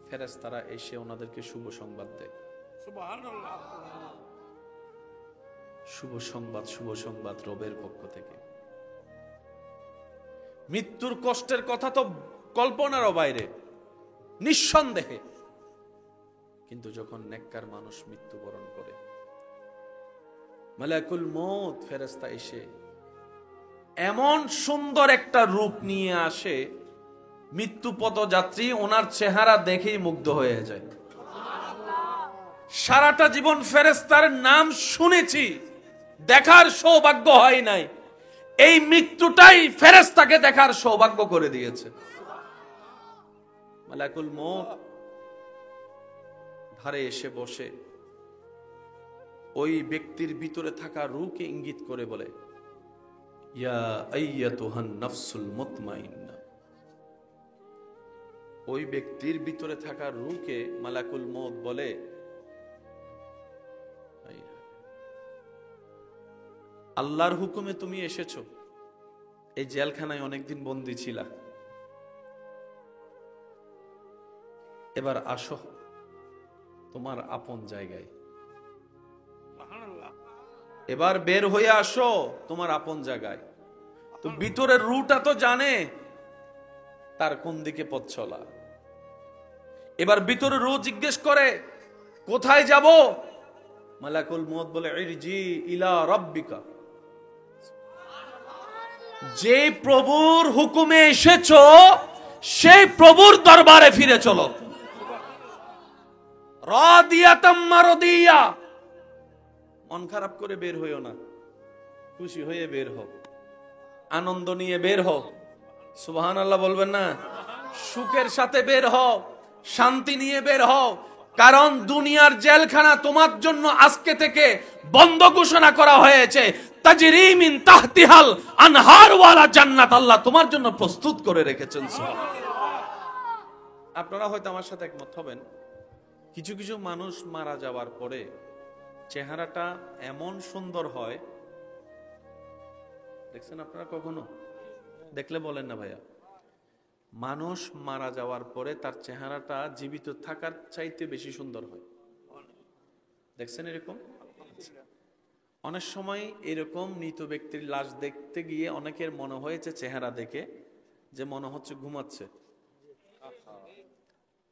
ফেরেশতারা এসে ওনাদেরকে শুভ সংবাদ দেয়। সুবহানাল্লাহ। শুভ সংবাদ রবের পক্ষ থেকে। মৃত্যুর কষ্টের কথা তো কল্পনারও বাইরে, নিঃসন্দেহে। কিন্তু যখন নেককার মানুষ মৃত্যুবরণ করে, মালাকুল মউত ফেরেশতা এসে এমন সুন্দর একটা রূপ নিয়ে আসে, মৃত্যু পথযাত্রী ওনার চেহারা দেখেই মুগ্ধ হয়ে যায়। সারাটা জীবন ফেরেশতার নাম শুনেছি, দেখার সৌভাগ্য হয় নাই, এই মৃত্যুটাই ফেরেশতাকে দেখার সৌভাগ্য করে দিয়েছে। মালাকুল মউত ধারে এসে বসে ওই ব্যক্তির ভিতরে থাকা রূহকে ইঙ্গিত করে বলে, ইয়া আইয়াতুহান নাফসুল মুতমাইন্না। ওই ব্যক্তির ভিতরে থাকা রূহকে মালাকুল মউত বলে, আল্লাহর হুকুমে তুমি এসেছো, এই জেলখানায় অনেকদিন বন্দী ছিলা, এবার আসো তোমার আপন জায়গায়, এবার বের হয়ে আসো তোমার আপন জায়গায়। তো ভিতরের রুটা তো জানে তার কোন দিকে পথ চলা। এবার ভিতরের রু জিজ্ঞেস করে, কোথায় যাব? মালাকুল মউত বলে, ইরজি ইলা রাব্বিকা। যে প্রভুর হুকুমে এসেছো সেই প্রভুর দরবারে ফিরে চলো। রাদিয়াতাম মারদিয়া। মন খারাপ করে বের হইও না, খুশি হয়ে বের হও, আনন্দ নিয়ে বের হও। সুবহানাল্লাহ বলবেন না? সুখের সাথে বের হও, শান্তি নিয়ে বের হও। কারণ দুনিয়ার জেলখানা তোমার জন্য আজকে থেকে বন্ধ ঘোষণা করা হয়েছে। তাজরি মিন তাহতিহাল আনহার ওয়ালা জান্নাত আল্লাহ তোমার জন্য প্রস্তুত করে রেখেছেন। আপনারা হয়তো আমার সাথে একমত হবেন, কিছু কিছু মানুষ মারা যাওয়ার পরে চেহারাটা এমন সুন্দর হয়, দেখছেন আপনারা কখনো? দেখলে বলেন না ভাইয়া, মানুষ মারা যাওয়ার পরে তার চেহারাটা জীবিত থাকার চাইতে বেশি সুন্দর হয়। দেখছেন এরকম? অনেক সময় এরকম মৃত ব্যক্তির লাশ দেখতে গিয়ে অনেকের মনে হয়েছে চেহারা দেখে যে মনে হচ্ছে ঘুমাচ্ছে।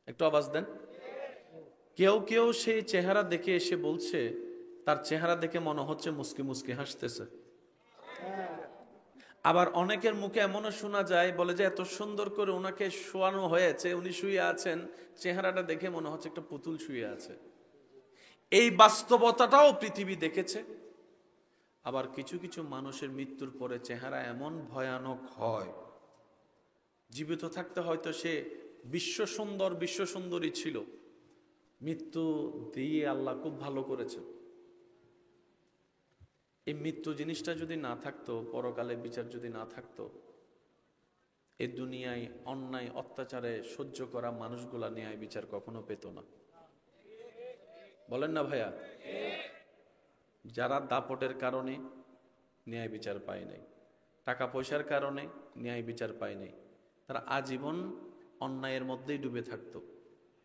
একটু আওয়াজ দেন। কেউ কেউ সেই চেহারা দেখে এসে বলছে তার চেহারা দেখে মনে হচ্ছে মুস্কি মুস্কি হাসতেছে। আবার অনেকের মুখে এমনও শোনা যায়, বলে যে এত সুন্দর করে ওনাকে শোয়ানো হয়েছে, উনি শুয়ে আছেন, চেহারাটা দেখে মনে হচ্ছে একটা পুতুল শুয়ে আছে। এই বাস্তবতাটাও পৃথিবী দেখেছে। আবার কিছু কিছু মানুষের মৃত্যুর পরে চেহারা এমন ভয়ানক হয়, জীবিত থাকতে হয়তো সে বিশ্ব সুন্দরী ছিল, মৃত্যু দিয়ে আল্লাহ খুব ভালো করেছে। এই মৃত্যু জিনিসটা যদি না থাকতো, পরকালে বিচার যদি না থাকতো, এই দুনিয়ায় অন্যায় অত্যাচারে সহ্য করা মানুষগুলা ন্যায় বিচার কখনো পেত না। বলেন না ভাইয়া? যারা দাপটের কারণে ন্যায় বিচার পায় নাই, টাকা পয়সার কারণে ন্যায় বিচার পায় নাই, তারা আজীবন অন্যায়ের মধ্যেই ডুবে থাকতো,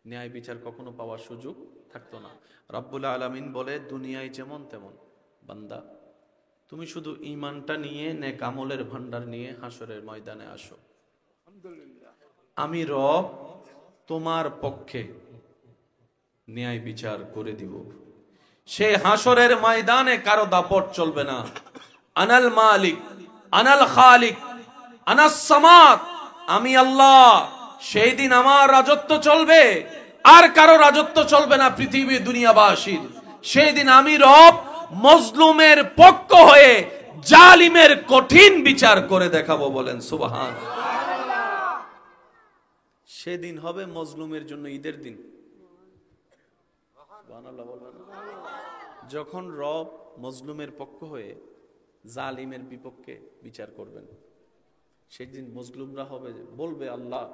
ন্যায় বিচার কখনো পাওয়ার সুযোগ থাকতো না। রব্বুল আলামিন বলে, দুনিয়ায় যেমন তেমন বান্দা, তুমি শুধু ঈমানটা নিয়ে নেক আমলের ভান্ডার নিয়ে হাসরের ময়দানে আসো, আমি রব তোমার পক্ষে ন্যায় বিচার করে দিব। সে হাসরের ময়দানে কারো দাপট চলবে না। আনাল মালিক, আনাল খালিক, আনাস সামাদ, আমি আল্লাহ। সেই দিন আমার রাজত্ব চলবে, আর কারো রাজত্ব চলবে না পৃথিবী দুনিয়াবাসীর। সেই দিন আমি রব মজলুমের পক্ষ হয়ে জালিমের কঠিন বিচার করে দেখাবো। বলেন সুবহান। সেদিন হবে মজলুমের জন্য ঈদের দিন। যখন রব মজলুমের পক্ষ হয়ে জালিমের বিপক্ষে বিচার করবেন। সেদিন মজলুমরা হবে, বলবে আল্লাহ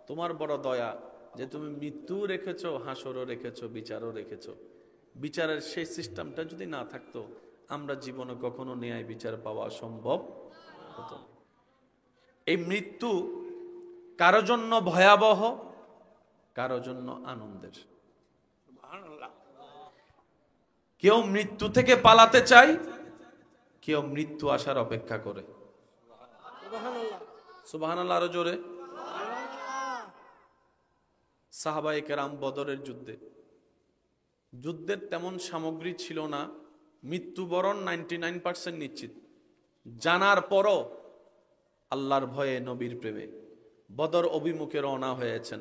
তোমার বড় দয়া যে তুমি মৃত্যু রেখেছো, হাসরও রেখেছো, বিচারও রেখেছো। বিচারের সেই সিস্টেমটা যদি না থাকতো আমরা জীবনে কখনো ন্যায় বিচার পাওয়া সম্ভব হতো না। এই মৃত্যু কারো জন্য ভয়াবহ, কারো জন্য আনন্দের। কেউ মৃত্যু থেকে পালাতে চায়, কেউ মৃত্যু আসার অপেক্ষা করে। সুবহানাল্লাহ, আরো জোরে। সাহাবায়ে কেরাম বদরের যুদ্ধের তেমন সামগ্রী ছিল না, মৃত্যুবরণ 99% নিশ্চিত। জানার পরও আল্লাহর ভয়ে, নবীর প্রেমে বদর অভিমুখে রওনা হয়েছেন।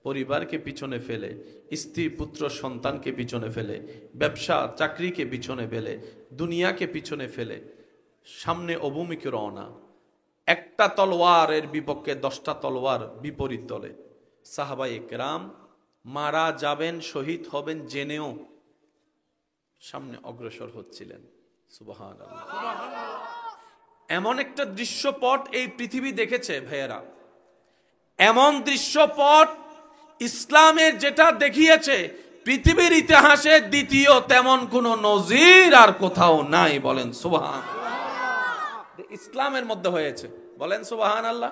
পরিবারকে পিছনে ফেলে, স্ত্রী পুত্র সন্তানকে পিছনে ফেলে, ব্যবসা চাকরিকে পিছনে ফেলে, দুনিয়াকে পিছনে ফেলে সামনে অভিমুখে রওনা। একটা তলোয়ারের বিপক্ষে 10টা তলোয়ার বিপরীত দলে। সাহাবায়ে কেরাম মারা যাবেন, শহীদ হবেন জেনেও সামনে অগ্রসর হচ্ছিলেন। সুবহানাল্লাহ। এমন একটা দৃশ্যপট এই পৃথিবী দেখেছে ভাইয়েরা, এমন দৃশ্যপট ইসলামের যেটা দেখিয়েছে পৃথিবীর ইতিহাসে দ্বিতীয় তেমন কোন নজির আর কোথাও নাই। বলেন সুবহানাল্লাহ। ইসলামের মধ্যে হয়েছে, বলেন সুবহানাল্লাহ।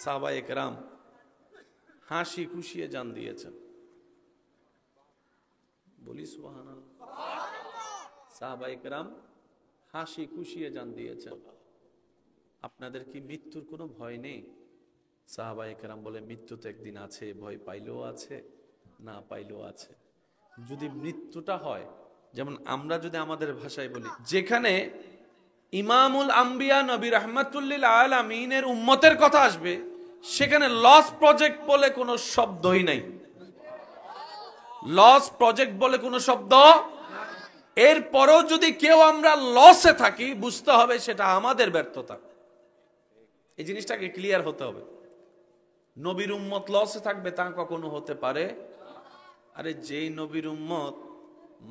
সাহাবায়ে কেরাম হাসি খুশিয়ে জান দিয়েছেন, বলি সুবহানাল্লাহ। সাহাবায়ে কেরাম হাসি খুশিয়ে জান দিয়েছেন। আপনাদের কি মৃত্যুর কোনো ভয় নেই? সাহাবায়ে কেরাম বলে, মৃত্যু তো একদিন আছে, ভয় পাইলেও আছে, না পাইলেও আছে। যদি মৃত্যুটা হয়, যেমন আমরা যদি আমাদের ভাষায় বলি, যেখানে ইমামুল আম্বিয়া নবী রাহমাতুল লিল আলামিনের উম্মতের কথা আসবে, সেখানে লস প্রজেক্ট বলে কোনো শব্দই নাই। লস প্রজেক্ট বলে কোনো শব্দ। এরপরও যদি কেউ আমরা লসে থাকি, বুঝতে হবে সেটা আমাদের ব্যর্থতা। এই জিনিসটাকে ক্লিয়ার হতে হবে। নবীর উম্মত লসে থাকবে তা কখনো হতে পারে? আরে যেই নবীর উম্মত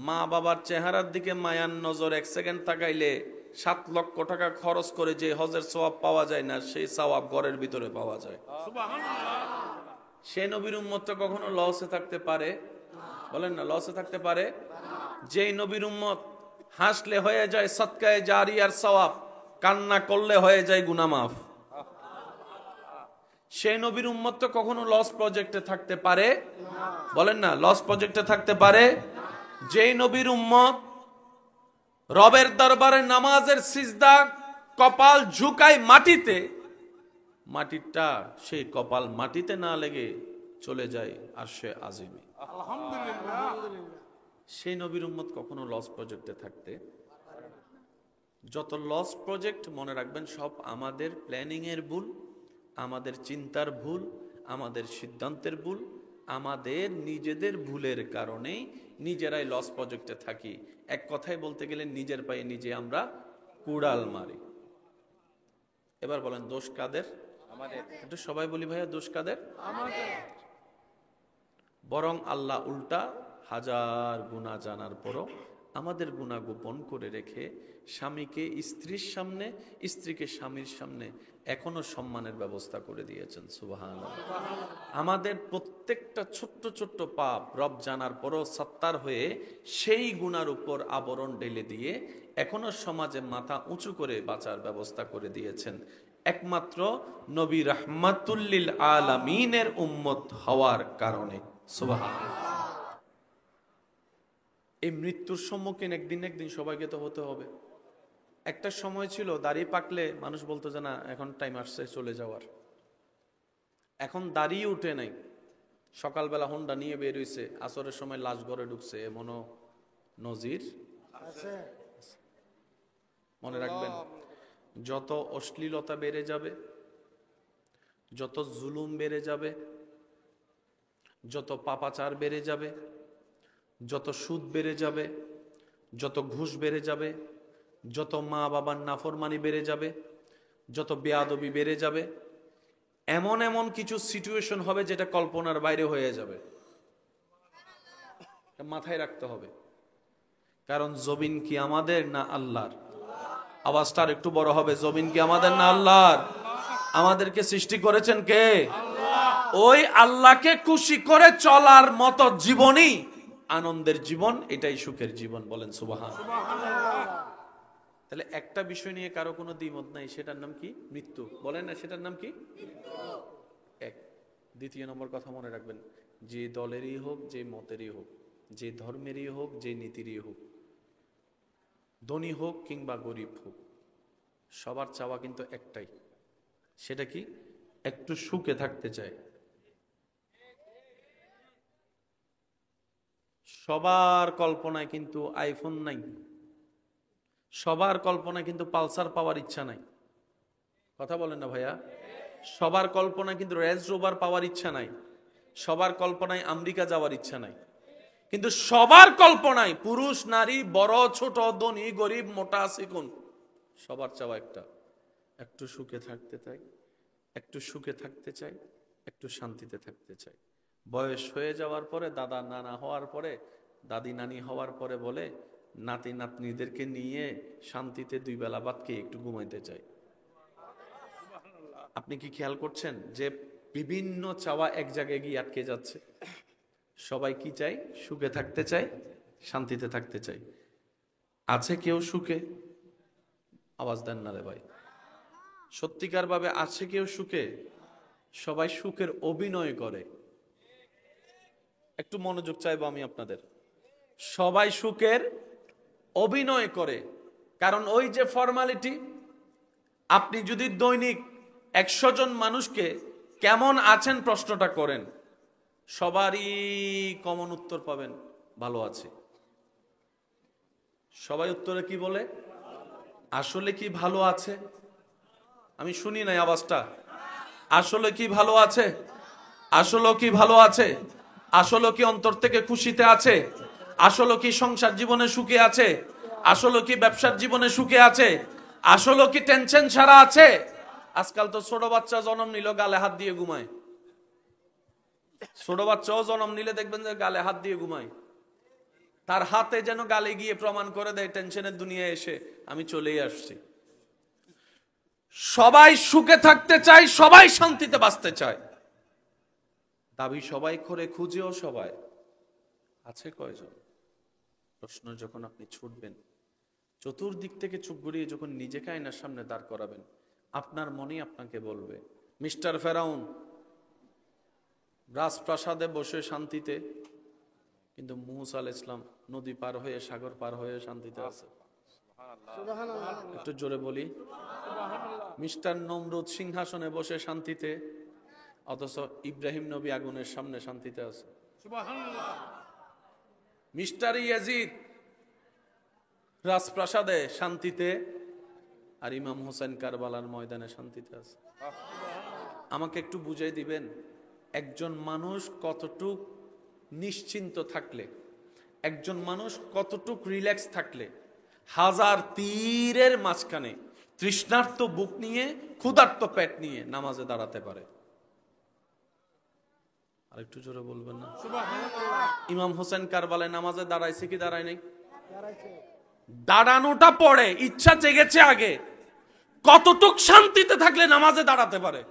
মা বাবার চেহারার দিকে মায়ার নজর 1 সেকেন্ড তাকাইলে 7 লক্ষ টাকা খরচ করে যে হজের সওয়াব পাওয়া যায় না, সেই সওয়াব ঘরের ভিতরে পাওয়া যায়। সেই নবীর উম্মত তো কখনো লসে থাকতে পারে? বলেন না, লসে থাকতে পারে? যেই নবীর উম্মত হাসলে হয়ে যায় সদকায়ে জারিয়ার সওয়াব, কান্না করলে হয়ে যায় গুনাহ মাফ, সেই নবীর উম্মত তো কখনো লস প্রজেক্টে থাকতে পারে? বলেন না, লস প্রজেক্টে থাকতে পারে? যেই নবীর উম্মত রবের দরবারে নামাজের সিজদা কপাল ঝুঁকায় মাটিতে, মাটিটা সেই কপাল মাটিতে না লেগে চলে যায় আরশে আজিমে। আলহামদুলিল্লাহ। সেই নবীর উম্মত কখনো লস প্রজেক্টে থাকতে। যত লস প্রজেক্ট মনে রাখবেন সব আমাদের প্ল্যানিং এর ভুল, আমাদের চিন্তার ভুল, আমাদের সিদ্ধান্তের ভুল, আমাদের নিজেদের ভুলের কারণেই নিজেরাই লস প্রজেক্টে থাকি। এক কথায় বলতে গেলে নিজের পায়ে নিজে আমরা কুড়াল মারি। এবার বলেন দোষ কাদের? আমাদের। একটু সবাই বলি ভাইয়া, দোষ কাদের? আমাদের। বরং আল্লাহ উল্টা হাজার গুনাহ জানার পরও আমাদের গুনাহ গোপন করে রেখে স্বামীকে স্ত্রীর সামনে, স্ত্রীকে স্বামীর সামনে এখনো সম্মানের ব্যবস্থা করে দিয়েছেন। সুবহানাল্লাহ। আমাদের প্রত্যেকটা ছোট্ট ছোট্ট পাপ রব জানার পরও সত্তার হয়ে সেই গুনার উপর আবরণ ঢেলে দিয়ে এখনো সমাজে মাথা উঁচু করে বাঁচার ব্যবস্থা করে দিয়েছেন একমাত্র নবী রাহমাতুল লিল আলামিনের উম্মত হওয়ার কারণে। সুবহানাল্লাহ। এই মৃত্যুর সম্মুখীন একদিন একদিন সবাইকে তো হতে হবে। একটা সময় ছিল দাড়ি পাকলে মানুষ বলতো যে না, এখন টাইম আসছে চলে যাওয়ার। এখন দাড়িই উঠে নাই, সকালবেলা হোন্ডা নিয়ে বের হইছে, আসরের সময় লাশ ঘরে ঢুকছে, এমনও নজির আছে। মনে রাখবেন, যত অশ্লীলতা বেড়ে যাবে, যত জুলুম বেড়ে যাবে, যত পাপাচার বেড়ে যাবে, যত সুদ বেড়ে যাবে, যত ঘুষ বেড়ে যাবে, যত মা বাবার নাফরমানি বেড়ে যাবে, যত বেয়াদবি বেড়ে যাবে, এমন এমন কিছু সিচুয়েশন হবে যেটা কল্পনার বাইরে হয়ে যাবে। মাথায় রাখতে হবে, কারণ জমিন কি আমাদের না আল্লাহর? আওয়াজটা একটু বড় হবে, জমিন কি আমাদের না আল্লাহর? আমাদেরকে সৃষ্টি করেছেন কে? ওই আল্লাহকে খুশি করে চলার মতো জীবনই আনন্দের জীবন, এটাই সুখের জীবন। বলেন সুবহানাল্লাহ। তাহলে একটা বিষয় নিয়ে কারো কোনো দ্বিমত নাই, সেটার নাম কি? মৃত্যু। বলেন না, সেটার নাম কি? এক। দ্বিতীয় নম্বর কথা মনে রাখবেন, যে দলেরই হোক, যে মতেরই হোক, যে ধর্মেরই হোক, যে নীতিরই হোক, ধনী হোক কিংবা গরিব হোক, সবার চাওয়া কিন্তু একটাই। সেটা কি? একটু সুখে থাকতে চায়। সবার কল্পনায় কিন্তু আইফোন নাই, সবার কল্পনায় কিন্তু পালসার পাওয়ার ইচ্ছা নাই। কথা বলেন না ভাইয়া? সবার কল্পনায় কিন্তু রেঞ্জ রোভার পাওয়ার ইচ্ছা নাই, সবার কল্পনায় আমেরিকা যাওয়ার ইচ্ছা নাই। কিন্তু সবার কল্পনায় পুরুষ নারী, বড় ছোট, ধনী গরিব, মোটা চিকন, সবার চাওয়া একটা, একটু সুখে থাকতে চাই, একটু সুখে থাকতে চাই, একটু শান্তিতে থাকতে চাই। বয়স হয়ে যাওয়ার পরে, দাদা নানা হওয়ার পরে, দাদি নানি হওয়ার পরে বলে নাতি নাতনিদেরকে নিয়ে শান্তিতে 2 বেলা ভাত খেয়ে একটু ঘুমাইতে চাই। আপনি কি খেয়াল করছেন যে বিভিন্ন চাওয়া এক জায়গায় গিয়ে আটকে যাচ্ছে? সবাই কি চাই? সুখে থাকতে চাই, শান্তিতে থাকতে চাই। আছে কেউ সুখে? আওয়াজ দেন না রে ভাই। সত্যিকার ভাবে আছে কেউ সুখে? সবাই সুখের অভিনয় করে। একটু মনোযোগ চাইবো আমি আপনাদের। সবাই সুখের অভিনয় করে, কারণ ওই যে ফর্মালিটি। আপনি যদি দৈনিক 100 জন মানুষকে কেমন আছেন প্রশ্নটা করেন, সবারই কমন উত্তর পাবেন, ভালো আছে। সবাই উত্তরে কি বলে? আসলে কি ভালো আছে? আমি শুনি নাই আওয়াজটা। আসলে কি ভালো আছে? আসলে কি ভালো আছে? আসলে কি অন্তর থেকে খুশিতে আছে? আসলে কি সংসার জীবনে সুখে আছে? আসলে কি ব্যবসার জীবনে সুখে আছে? আসলে কি টেনশন ছাড়া আছে? আজকাল তো ছোট বাচ্চা জন্ম নিল গালে হাত দিয়ে ঘুমায়। ছোট বাচ্চাও জন্ম নিলে দেখবেন যে গালে হাত দিয়ে ঘুমায়। তার হাতে যেন গালে গিয়ে প্রমাণ করে দেয় টেনশনের দুনিয়ায় এসে আমি চলেই আসছি। সবাই সুখে থাকতে চায়, সবাই শান্তিতে বাঁচতে চায়, দাবি সবাই করে, খুঁজেও সবাই। আছে কয়জন? প্রশ্ন যখন আপনি ছুটবেন, চতুর্দিক থেকে চোখ ঘুরিয়ে যখন নিজেকে আয়নার সামনে দাঁড় করাবেন, আপনার মনেই আপনাকে বলবে, মিস্টার ফেরাউন রাজপ্রাসাদে বসে শান্তিতে, কিন্তু মুসা আলাইহিস সালাম নদী পার হয়ে, সাগর পার হয়ে শান্তিতে আছে। একটু জোরে বলি। মিস্টার নমরুদ সিংহাসনে বসে শান্তিতে, অথচ ইব্রাহিম নবী আগুনের সামনে শান্তিতে আছে। মিস্টার ইয়াজিদ রাজপ্রাসাদে শান্তিতে, আর ইমাম হোসেন কারবালার ময়দানে শান্তিতে আছে। আমাকে একটু বুঝাই দিবেন, একজন মানুষ কতটুক নিশ্চিন্ত থাকলে, একজন মানুষ কতটুক রিল্যাক্স থাকলে হাজার তীরের মাঝখানে তৃষ্ণার্ত বুক নিয়ে, ক্ষুধার্ত পেট নিয়ে নামাজে দাঁড়াতে পারে? আর একটু জোরে বলবেন না? ইমাম হোসেন কারবালায় নামাজে দাঁড়াইছে কি দাঁড়ায় নাই? দাঁড়ানোটা পড়ে, ইচ্ছা জেগেছে আগে। কতটুক শান্তিতে থাকলে নামাজে দাঁড়াতে পারে?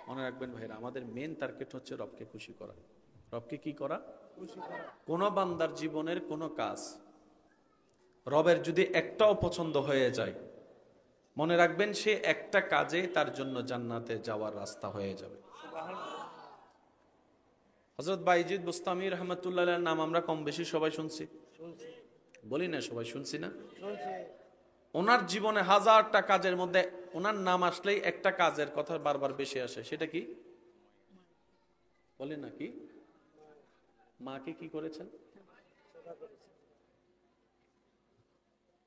মনে রাখবেন ভাইরা, আমাদের মেন টার্গেট হচ্ছে রবকে খুশি করা। রবকে কি করা? কোন বান্দার জীবনের কোন কাজ রবের যদি একটাও পছন্দ হয়ে যায়, মনে রাখবেন সে একটা কাজে তার জন্য জান্নাতে যাওয়ার রাস্তা হয়ে যাবে। হযরত বাইজিদ বুস্তামি রহমাতুল্লাহ আলাইহির নাম আমরা কম বেশি সবাই শুনছি, বলি না? সবাই শুনছি না? ওনার জীবনে হাজারটা কাজের মধ্যে ওনার নাম আসলেই একটা কাজের কথা বারবার বেশি আসে। সেটা কি? বলি না? কি? মাকে কি করেছেন?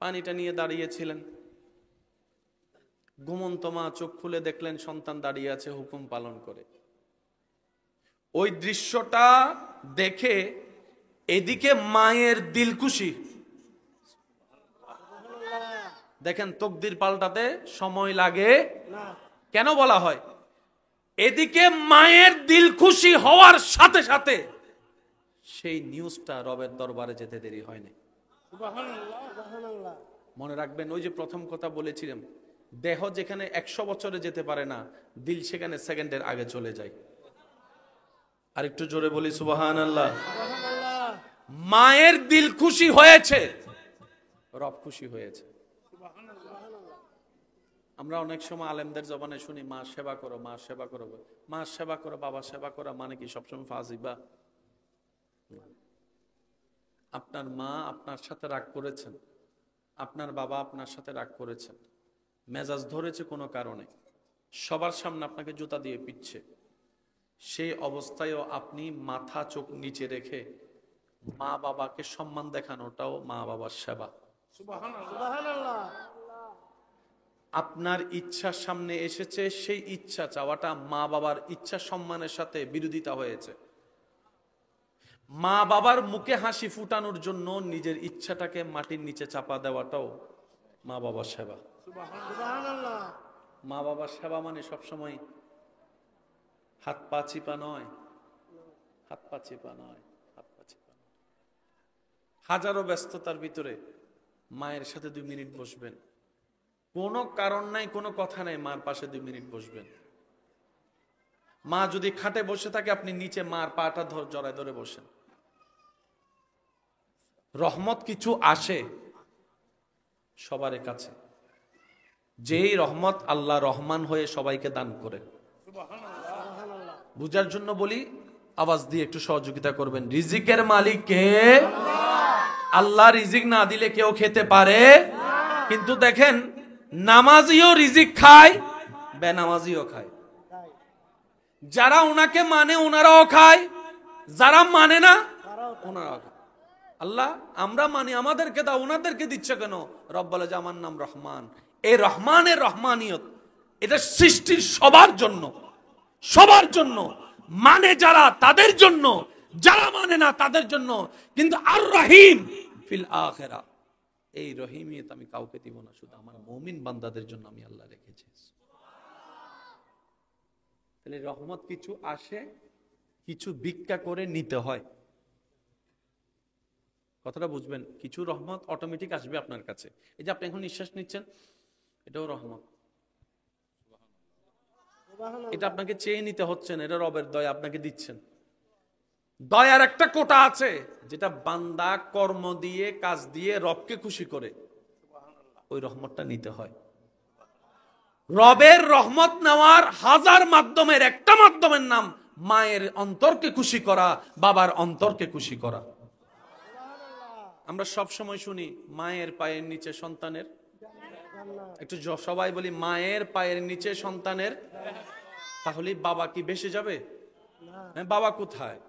পানিটা নিয়ে দাঁড়িয়েছিলেন, ঘুমন্ত মা চোখ খুলে দেখলেন সন্তান দাঁড়িয়ে আছে হুকুম পালন করে। ওই দৃশ্যটা দেখে এদিকে মায়ের দিল খুশি, দেখেন তকদির পাল্টাতে সময় লাগে না। কেন বলা হয়? এদিকে মায়ের দিল খুশি হওয়ার সাথে সাথে সেই নিউজটা রবের দরবারে যেতে দেরি হয়নি। মনে রাখবেন, ওই যে প্রথম কথা বলেছিলাম, দেহ যেখানে 100 বছরে যেতে পারে না, দিল সেখানে সেকেন্ডের আগে চলে যায়। আর একটু জোরে বলি সুবহানাল্লাহ। মায়ের দিল খুশি হয়েছে, রব খুশি হয়েছে। আমরা অনেক সময় আলেমদের জবানে শুনি মা সেবা করো, মা সেবা করো, মা সেবা করো, বাবা সেবা করো, মানে কি সবসময় ফাজিবা? আপনার মা আপনার সাথে রাগ করেছেন, আপনার বাবা আপনার সাথে রাগ করেছেন, মেজাজ ধরেছে কোনো কারণে, সবার সামনে আপনাকে জুতা দিয়ে পিটছে, সেই অবস্থায়ও আপনি মাথা চোখ নিচে রেখে মা বাবাকে সম্মান দেখানোটাও মা বাবার সেবা। সুবহানাল্লাহ। আপনার ইচ্ছার সামনে এসেছে, সেই ইচ্ছা চাওয়াটা মা বাবার ইচ্ছা সম্মানের সাথে বিরোধিতা হয়েছে। মা বাবার মুখে হাসি ফুটানোর জন্য নিজের ইচ্ছাটাকে মাটির নিচে চাপা দেওয়াটাও মা বাবার সেবা। সুবহানাল্লাহ। মা বাবার সেবা মানে সবসময় হাত পা চিপা নয়, হাত পা চিপা নয়, হাত পা চিপা নয়। হাজারো ব্যস্ততার ভিতরে মায়ের সাথে 2 মিনিট বসবেন, কোনো কারণ নাই, কোনো কথা নাই, মার পাশে 2 মিনিট বসবেন। মা যদি খাটে বসে থাকে, আপনি নিচে মার পাটা জড়ায় ধরে বসেন। রহমত কিছু আসে সবার কাছে, যেই রহমত আল্লাহ রহমান হয়ে সবাইকে দান করে। বুঝার জন্য বলি, আওয়াজ দিয়ে একটু সহযোগিতা করবেন। রিজিকের মালিক কে? আল্লাহ রিজিক না দিলে কেউ খেতে পারে? কিন্তু দেখেন, নামাজিও রিজিক খায়, বেনামাজিও খায়। যারা ওনাকে মানে ওনারাও খায়, যারা মানে না ওনারাও খায়। আল্লাহ আমরা মানি, আমাদেরকে দাও, ওনাদেরকে দিচ্ছে কেন? রব বলে যে আমার নাম রহমান। এই রহমানের রহমানিয়ত, এটা সৃষ্টির সবার জন্য, সবার জন্য। মানে যারা তাদের জন্য, যারা মানে না তাদের জন্য। কিন্তু আর রহিম ফিল আখিরা, এই রহিমিয়ত আমি কাউকে দিব না, শুধু আমার মুমিন বান্দাদের জন্য আমি আল্লাহ রেখেছি। তাহলে রহমত কিছু আসে, কিছু ভিক্ষা করে নিতে হয়। কথাটা বুঝবেন, কিছু রহমত অটোমেটিক আসবে আপনার কাছে। এই যে আপনি এখন নিঃশ্বাস নিচ্ছেন, এটাও রহমত। এটা আপনাকে চেয়ে নিতে হচ্ছে না, এটা রবের দয়া আপনাকে দিচ্ছেন। দয়ার একটা কোটা আছে, যেটা বান্দা কর্ম দিয়ে, কাজ দিয়ে রবকে খুশি করে, ওই রহমতটা নিতে হয়। রবের রহমত নেওয়ার হাজার মাধ্যমের একটা মাধ্যমের নাম মায়ের অন্তরকে খুশি করা, বাবার অন্তরকে খুশি করা। আমরা সব সময় শুনি মায়ের পায়ের নিচে সন্তানের, একটু সবাই বলি মায়ের পায়ের নিচে সন্তানের। তাহলে বাবা কি বেঁচে যাবে? বাবা কোথায়?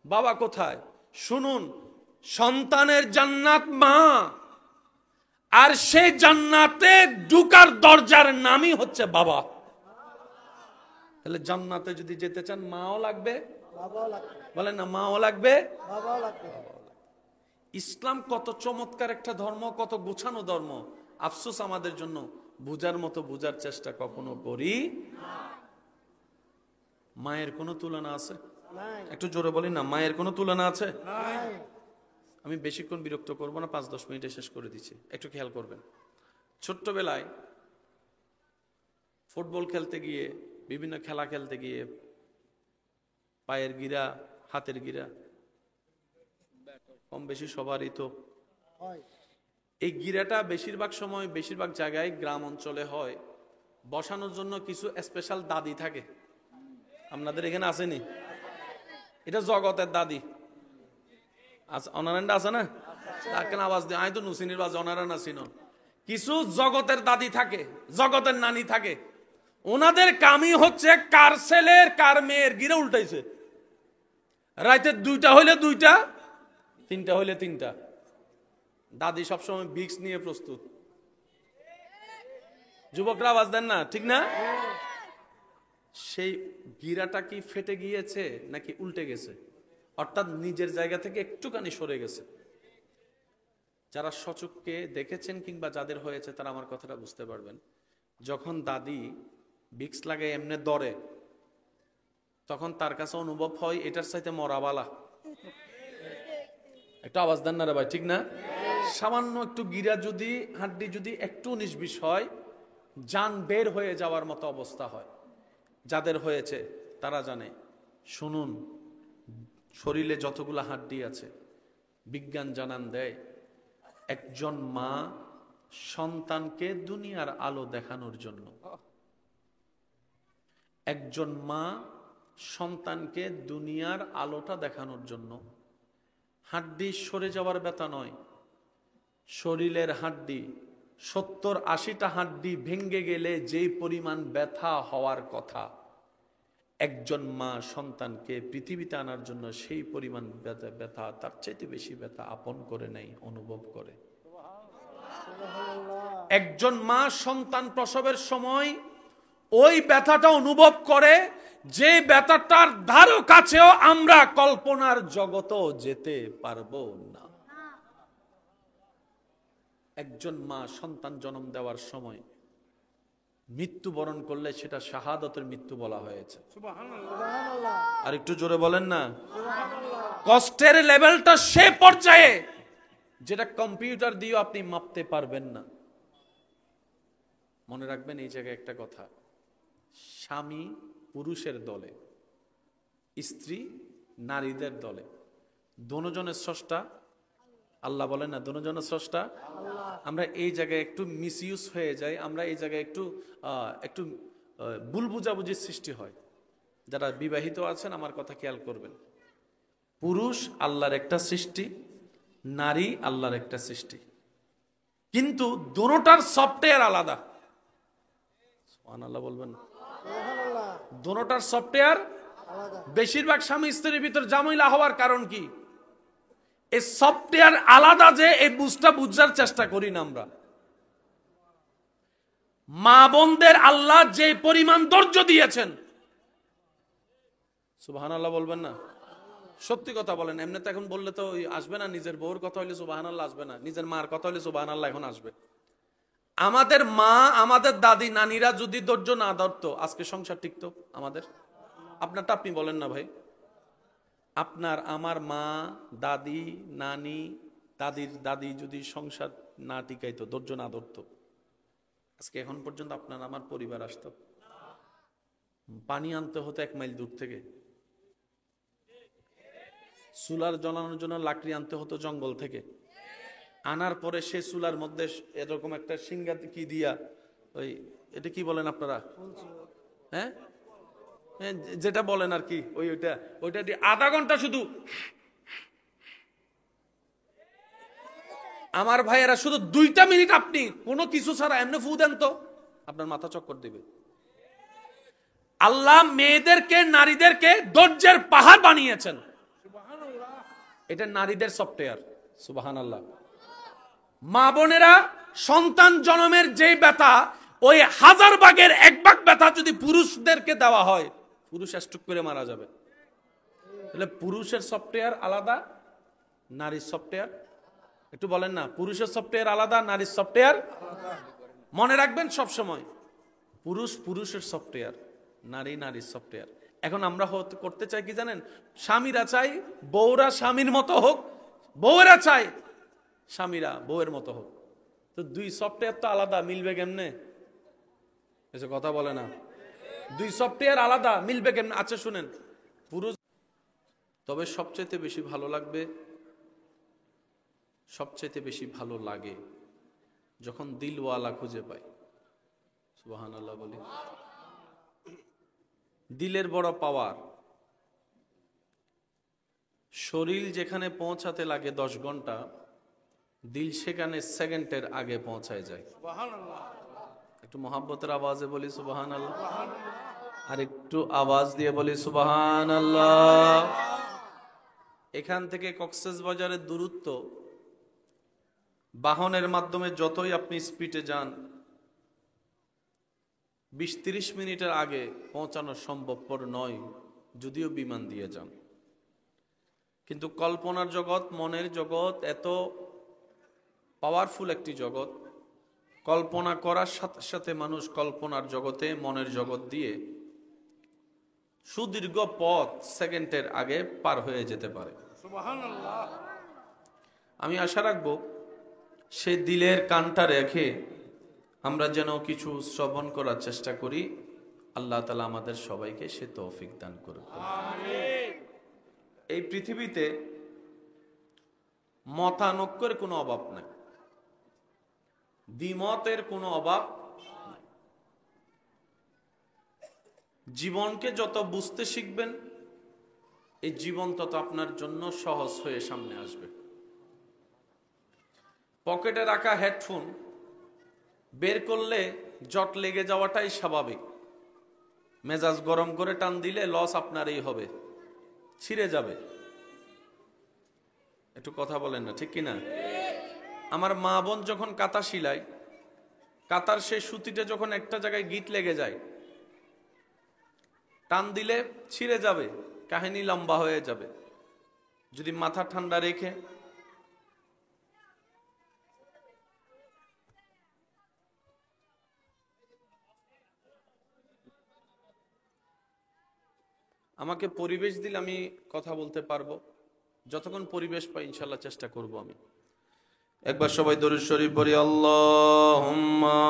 বাবা কোথায়? শুনুন, সন্তানের জান্নাত মা, আর সেই জান্নাতে ঢুকার দরজার নামই হচ্ছে বাবা। তাহলে জান্নাতে যদি যেতে চান, মাও লাগবে, বলেন না, মাও লাগবে, বাবাও লাগবে। ইসলাম কত চমৎকার একটা ধর্ম, কত গোছানো ধর্ম। আফসোস আমাদের জন্য, বুঝার মতো বুঝার চেষ্টা কখনো করি। মায়ের কোনো তুলনা আছে? একটু জোরে বলি না, মায়ের কোনো তুলনা আছে? আমি বেশিক্ষণ বিরক্ত করবো না, 5-10 মিনিটে শেষ করে দিচ্ছি, একটু খেয়াল করবেন। ছোট্টবেলায় ফুটবল খেলতে গিয়ে, বিভিন্ন খেলা খেলতে গিয়ে পায়ের গিরা, হাতের গিরা কম বেশি সবারই তো। এই গিরাটা বেশিরভাগ সময়, বেশিরভাগ জায়গায় গ্রাম অঞ্চলে হয়। বসানোর জন্য কিছু স্পেশাল দাদি থাকে। আপনাদের এখানে আসেনি? এটা জগতের দাদি অনারান্ডা আছে না? তাকে আওয়াজ দিয়ে, আমি তো নুসিনির বাজ অনারান্ডা ছিল। কিছু জগতের দাদি থাকে, জগতের নানি থাকে। ওনাদের কামই হচ্ছে কার ছেলের কার মেয়ের গিরে উল্টাইছে। রাইতে 2টা হইলে 2টা, 3টা হইলে 3টা। দাদি সবসময় ভিক্স নিয়ে প্রস্তুত। যুবকরা আওয়াজ দেন না, ঠিক না? সেই গিরাটা কি ফেটে গিয়েছে নাকি উল্টে গেছে? অর্থাৎ নিজের জায়গা থেকে একটুখানি সরে গেছে। যারা সচক্ষে দেখেছেন কিংবা যাদের হয়েছে তারা আমার কথাটা বুঝতে পারবেন। যখন দাদি ভিক্স লাগে এমনি দরে, তখন তার কাছে অনুভব হয় এটার সাথে মরাবালা। একটু আওয়াজ দেন না রে ভাই, ঠিক না? সামান্য একটু গিরা যদি, হাড্ডি যদি একটু 19-20 হয়, জান বের হয়ে যাওয়ার মতো অবস্থা হয়। যাদের হয়েছে তারা জানে। শুনুন, শরীরে যতগুলো হাড্ডি আছে, বিজ্ঞান জানান দেয় একজন মা সন্তানকে দুনিয়ার আলো দেখানোর জন্য, একজন মা সন্তানকে দুনিয়ার আলোটা দেখানোর জন্য হাড্ডি সরে যাওয়ার ব্যথা নয়, শরীরের হাড্ডি 70-80টা হাড্ডি ভেঙে গেলে যেই পরিমাণ ব্যথা হওয়ার কথা, একজন মা সন্তানকে পৃথিবীতে আনার জন্য সেই পরিমাণ ব্যথা, তার চাইতে বেশি ব্যথা আপন করে নেয়, অনুভব করে। একজন মা সন্তান প্রসবের সময় ওই ব্যথাটা অনুভব করে, যে ব্যথাটার ধারও কাছেও আমরা কল্পনার জগতেও যেতে পারবো না। একজন মা সন্তান জন্ম দেওয়ার সময় মৃত্যুবরণ করলে সেটা শাহাদাতের মৃত্যু বলা হয়েছে। আর একটু জোরে বলেন না। কষ্টের লেভেলটা সে পর্যায়ে যেটা কম্পিউটার দিয়েও আপনি মাপতে পারবেন না। মনে রাখবেন এই জায়গায় একটা কথা, স্বামী পুরুষের দলে, স্ত্রী নারীদের দলে, দোনোজনের স্রষ্টা আল্লাহ। বলেন না, দোনোজনের স্রষ্টা। আমরা এই জায়গায় একটু মিসইউজ হয়ে যাই, আমরা এই জায়গায় একটু ভুল বুঝাবুঝির সৃষ্টি হয়। যারা বিবাহিত আছেন আমার কথা খেয়াল করবেন। পুরুষ আল্লাহর একটা সৃষ্টি, নারী আল্লাহর একটা সৃষ্টি, কিন্তু দোনোটার সফটওয়্যার আলাদা। সুবহানাল্লাহ বলবেন। দোনোটার সফটওয়্যার। বেশিরভাগ স্বামী স্ত্রীর ভিতর ঝামেলা হওয়ার কারণ কি? এই সফটওয়্যার আলাদা, যে এই বুঝটা বুঝার চেষ্টা করি না আমরা। মা বোনদের আল্লাহ যে পরিমাণ ধৈর্য দিয়েছেন, সুবহানাল্লাহ বলবেন না? সত্যি কথা বলেন। এমনিতে এখন বললে তো আসবে না। নিজের বউর কথা হইলে সুবহানাল্লাহ আসবে না, নিজের মার কথা হইলে সুবহানাল্লাহ এখন আসবে। আমাদের মা, আমাদের দাদি নানিরা যদি ধৈর্য না ধরতো, আজকে সংসার টিকতো আমাদের? আপনারটা আপনি বলেন না ভাই। আপনার আমার মা, দাদি, নানি, দাদির দাদি যদি সংসার না টিকাইতো, ধৈর্য না ধরতো, আজকে এখন পর্যন্ত আপনার আমার পরিবার আসতো? পানি আনতে হতো 1 মাইল দূর থেকে, চুলার জ্বালানোর জন্য লাকড়ি আনতে হতো জঙ্গল থেকে, আনার পরে সে চুলার মধ্যে এরকম একটা সিঙ্গা কি দিয়া, ওই এটা কি বলেন আপনারা, হ্যাঁ যেটা বলেন আর কি, ওইটা দিয়ে আধা ঘন্টা শুধু আমার ভাইয়েরা, শুধু 2টা মিনিট আপনি কোনো কিছু ছাড়া এমনি ফু দেন তো আপনার মাথা চক্কর দিবে। আল্লাহ মেয়েদেরকে, নারীদেরকে ধৈর্যের পাহাড় বানিয়েছেন। এটা নারীদের সফটওয়্যার। সুবহানাল্লাহ। মা বোনেরা সন্তান জন্মের যে ব্যথা, ওই 1000 ভাগের 1 ভাগ ব্যথা যদি পুরুষদেরকে দেওয়া হয়, পুরুষ স্ট্রোক করে মারা যাবে। তাহলে পুরুষের সফটওয়্যার আলাদা, নারীর সফটওয়্যার। একটু বলেন না, পুরুষের সফটওয়্যার আলাদা, নারীর সফটওয়্যার। মনে রাখবেন সব সময়, পুরুষ পুরুষের সফটওয়্যার, নারী নারীর সফটওয়্যার। এখন আমরা করতে চাই কি জানেন? স্বামীরা চাই বউরা স্বামীর মতো হোক, বউয়েরা চাই স্বামীরা বউয়ের মতো হোক। তো 2 সফটওয়্যার তো আলাদা, মিলবে কেমনে? এসে কথা বলে না। 2 সফটওয়্যার আলাদা, মিলবে কেমনে? আচ্ছা শুনেন, পুরুষ তবে সবচেয়ে বেশি ভালো লাগবে, সবচেয়ে বেশি ভালো লাগে যখন দিলওয়ালা খুঁজে পায়। সুবহানাল্লাহ বলি। দিলের বড় পাওয়ার। শরীর যেখানে পৌঁছাতে লাগে 10 ঘন্টা, দিল সেখানে সেকেন্ডের আগে পৌঁছায় যায়। একটু মহাব্বতের আওয়াজে বলি সুবহানাল্লাহ। আর একটু আওয়াজ দিয়ে বলি সুবহানাল্লাহ। এখান থেকে কক্সবাজারের দূরত্ব বাহনের মাধ্যমে যতই আপনি স্পিডে যান, 20-30 মিনিটের আগে পৌঁছানো সম্ভবপর নয়, যদিও বিমান দিয়ে যান। কিন্তু কল্পনার জগৎ, মনের জগৎ এত পাওয়ারফুল একটি জগৎ, কল্পনা করার সাথে সাথে মানুষ কল্পনার জগতে, মনের জগৎ দিয়ে সুদীর্ঘ পথ সেকেন্ডের আগে পার হয়ে যেতে পারে। আমি আশা রাখবো সে দিলের কানটা রেখে আমরা যেন কিছু শ্রবণ করার চেষ্টা করি। আল্লাহ তাআলা আমাদের সবাইকে সে তৌফিক দান করুন। এই পৃথিবীতে মতানৈক্যের কোনো অভাব নাই, দ্বিমতের কোনো অভাব। জীবনকে যত বুঝতে শিখবেন, এই জীবন তত আপনার জন্য সহজ হয়ে সামনে আসবে। পকেটে রাখা হেডফোন বের করলে জট লেগে যাওয়াটাই স্বাভাবিক। মেজাজ গরম করে টান দিলে লস আপনারই হবে, ছিঁড়ে যাবে। একটু কথা বলেন না, ঠিক কিনা? আমার মা বোন যখন কাঁথা সিলায়, কাঁথার সেই সুতিটা যখন একটা জায়গায় গিট লেগে যায়, টান দিলে ছিঁড়ে যাবে, কাহিনী লম্বা হয়ে যাবে। যদি মাথা ঠান্ডা রেখে আমাকে পরিবেশ দিলে আমি কথা বলতে পারবো। যতক্ষণ পরিবেশ পাই ইনশাল্লাহ চেষ্টা করব আমি। একবার সবাই দরুদ শরীফ পড়ি, আল্লাহুম্মা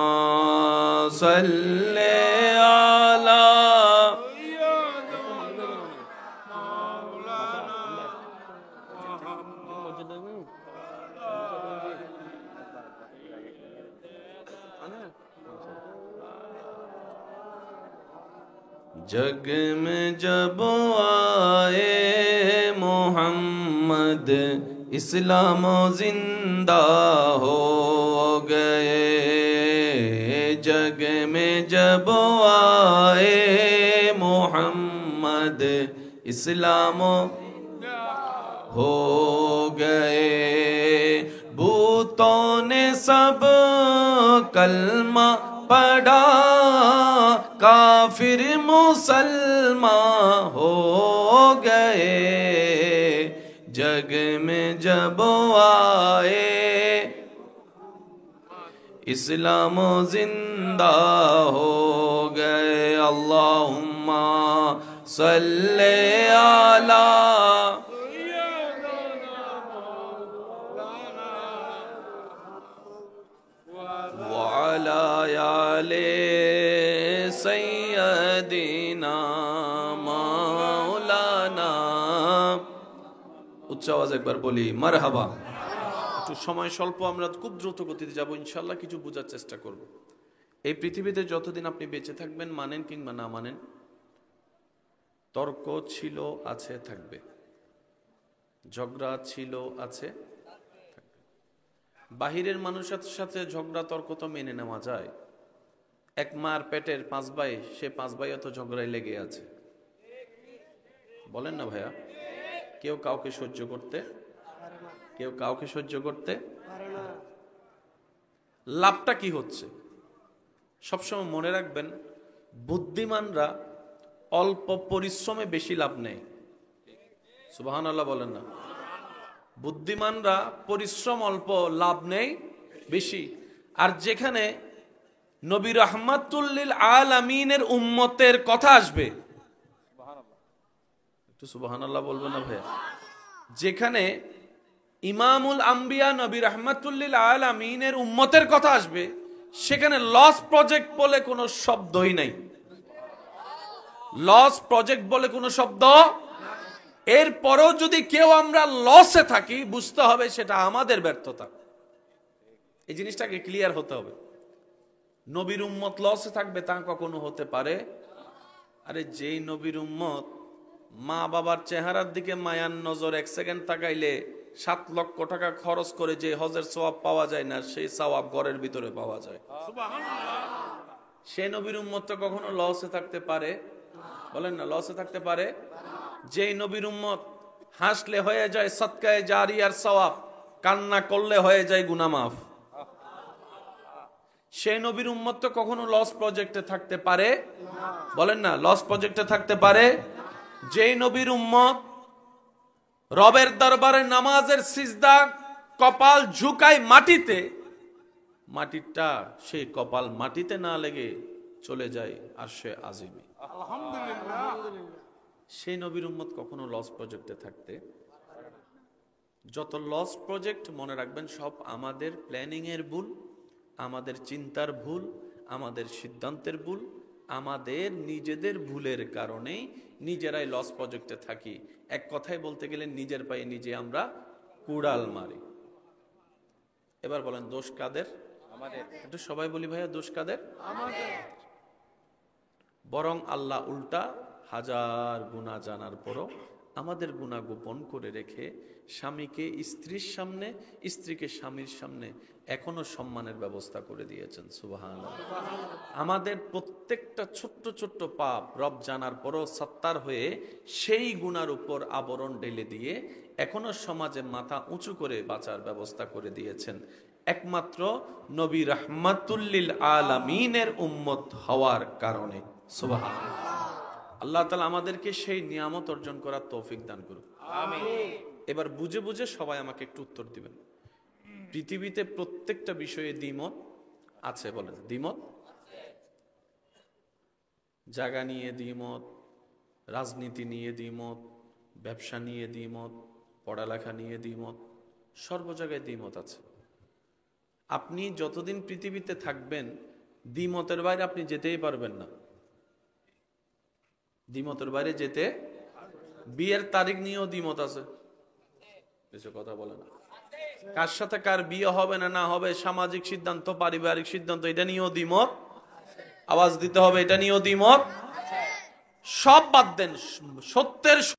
সাল্লি আলা जग में जब आए मोहम्मद इस्लाम जिंदा हो गए। जग में जब आए मोहम्मद इस्लाम हो गए। भूतों ने सब कलमा पढ़ा, काफिर मुसलमान हो गए। जग में जब आए इस्लाम जिंदा हो गए। अल्लाहुम्मा सल्ले अला উচ্চ আওয়াজ একবার বলি মারহাবা। একটু সময় স্বল্প, আমরা খুব দ্রুত গতিতে যাব ইনশাল্লাহ, কিছু বোঝার চেষ্টা করব। এই পৃথিবীতে যতদিন আপনি বেঁচে থাকবেন, মানেন কিংবা না মানেন, তর্ক ছিল, আছে, থাকবে। ঝগড়া ছিল, আছে, থাকবে। বাহিরের মানুষের সাথে ঝগড়া তর্ক তো মেনে নেওয়া যায়। এক মার পেটের 5 ভাই, সে 5 ভাই এত ঝগড়ায় লেগে আছে, বলেন না ভাইয়া? কেউ কাউকে সহ্য করতে, কেউ কাউকে সহ্য করতে পারে না। লাভটা কি হচ্ছে? সবসময় মনে রাখবেন, বুদ্ধিমানরা অল্প পরিশ্রমে বেশি লাভ নেয়। সুবহানাল্লাহ বলেন না? বুদ্ধিমানরা পরিশ্রম অল্প, লাভ নেই বেশি। আর যেখানে নবী রাহমাতুল লিল আলামিনের উম্মতের কথা আসবে, একটু সুবহানাল্লাহ বলবেন না ভাইয়া? যেখানে ইমামুল আম্বিয়া নবী রাহমাতুল লিল আলামিনের উম্মতের কথা আসবে, সেখানে লস প্রজেক্ট বলে কোনো শব্দই নাই। লস প্রজেক্ট বলে কোনো শব্দ। এরপরেও যদি কেউ আমরা লসে থাকি, বুঝতে হবে সেটা আমাদের ব্যর্থতা। এই জিনিসটাকে ক্লিয়ার হতে হবে। নবীর উম্মত লসে থাকবে তা কখনো হতে পারে? আরে যেই নবীর উম্মত মা বাবার চেহারার দিকে মায়ার নজর 1 সেকেন্ড তাকাইলে 7 লক্ষ টাকা খরচ করে যে হজের সওয়াব পাওয়া যায় না, সেই সওয়াব ঘরের ভিতরে পাওয়া যায়। সেই নবীর উম্মত তো কখনো লসে থাকতে পারে? বলেন না, লসে থাকতে পারে? যেই নবীর উম্মত হাসলে হয়ে যায় সদকায়ে জারিয়ার সওয়াব, কান্না করলে হয়ে যায় গুনাহ মাফ, সেই নবীর উম্মত তো কখনো লস প্রজেক্টে থাকতে পারে? বলেন না, লস প্রজেক্টে থাকতে পারে? যেই নবীর উম্মত রবের দরবারে নামাজের সিজদা কপাল ঝুঁকায় মাটিতে, মাটিটা সেই কপাল মাটিতে না লেগে চলে যায় আরশে আজিমে। আলহামদুলিল্লাহ। সেই নবীর উম্মত কখনো লস প্রজেক্টে থাকতে, যত লস প্রজেক্ট মনে রাখবেন সব আমাদের প্ল্যানিং এর ভুল, আমাদের চিন্তার ভুল, আমাদের সিদ্ধান্তের ভুল, আমাদের নিজেদের ভুলের কারণেই নিজেরাই লস প্রজেক্টে থাকি। এক কথায় বলতে গেলে নিজের পায়ে নিজে আমরা কুড়াল মারি। এবার বলেন দোষ কাদের? আমাদের। একটু সবাই বলি ভাইয়া, দোষ কাদের? আমাদের। বরং আল্লাহ উল্টা হাজার গুনাহ জানার পরও আমাদের গুনাহ গোপন করে রেখে স্বামীকে স্ত্রীর সামনে, স্ত্রীকে স্বামীর সামনে এখনো সম্মানের ব্যবস্থা করে দিয়েছেন। সুবহানাল্লাহ। আমাদের প্রত্যেকটা ছোট্ট ছোট্ট পাপ রব জানার পরও সত্তার হয়ে সেই গুনার উপর আবরণ ঢেলে দিয়ে এখনো সমাজে মাথা উঁচু করে বাঁচার ব্যবস্থা করে দিয়েছেন একমাত্র নবী রাহমাতুল্লিল আলামিনের উম্মত হওয়ার কারণে। সুবহানাল্লাহ। আল্লাহ তাআলা আমাদেরকে সেই নিয়ামত অর্জন করার তৌফিক দান করুন। আমিন। এবার বুঝে বুঝে সবাই আমাকে একটু উত্তর দিবেন। পৃথিবীতে প্রত্যেকটা বিষয়ে দ্বিমত আছে, বলেন দ্বিমত। জায়গা নিয়ে দ্বিমত, রাজনীতি নিয়ে দ্বিমত, ব্যবসা নিয়ে দ্বিমত, পড়ালেখা নিয়ে দ্বিমত, সর্ব জায়গায় দ্বিমত আছে। আপনি যতদিন পৃথিবীতে থাকবেন দ্বিমতের বাইরে আপনি যেতেই পারবেন না। দ্বিমতের বাইরে যেতে, বিয়ের তারিখ নিয়েও দ্বিমত আছে, কিছু কথা বলে না। কার সাথে কার বিয়ে হবে না না হবে, সামাজিক সিদ্ধান্ত, পারিবারিক সিদ্ধান্ত, এটা নিয়েও দ্বিমত। আওয়াজ দিতে হবে, এটা নিয়েও দ্বিমত। সব বাদ দেন, সত্যের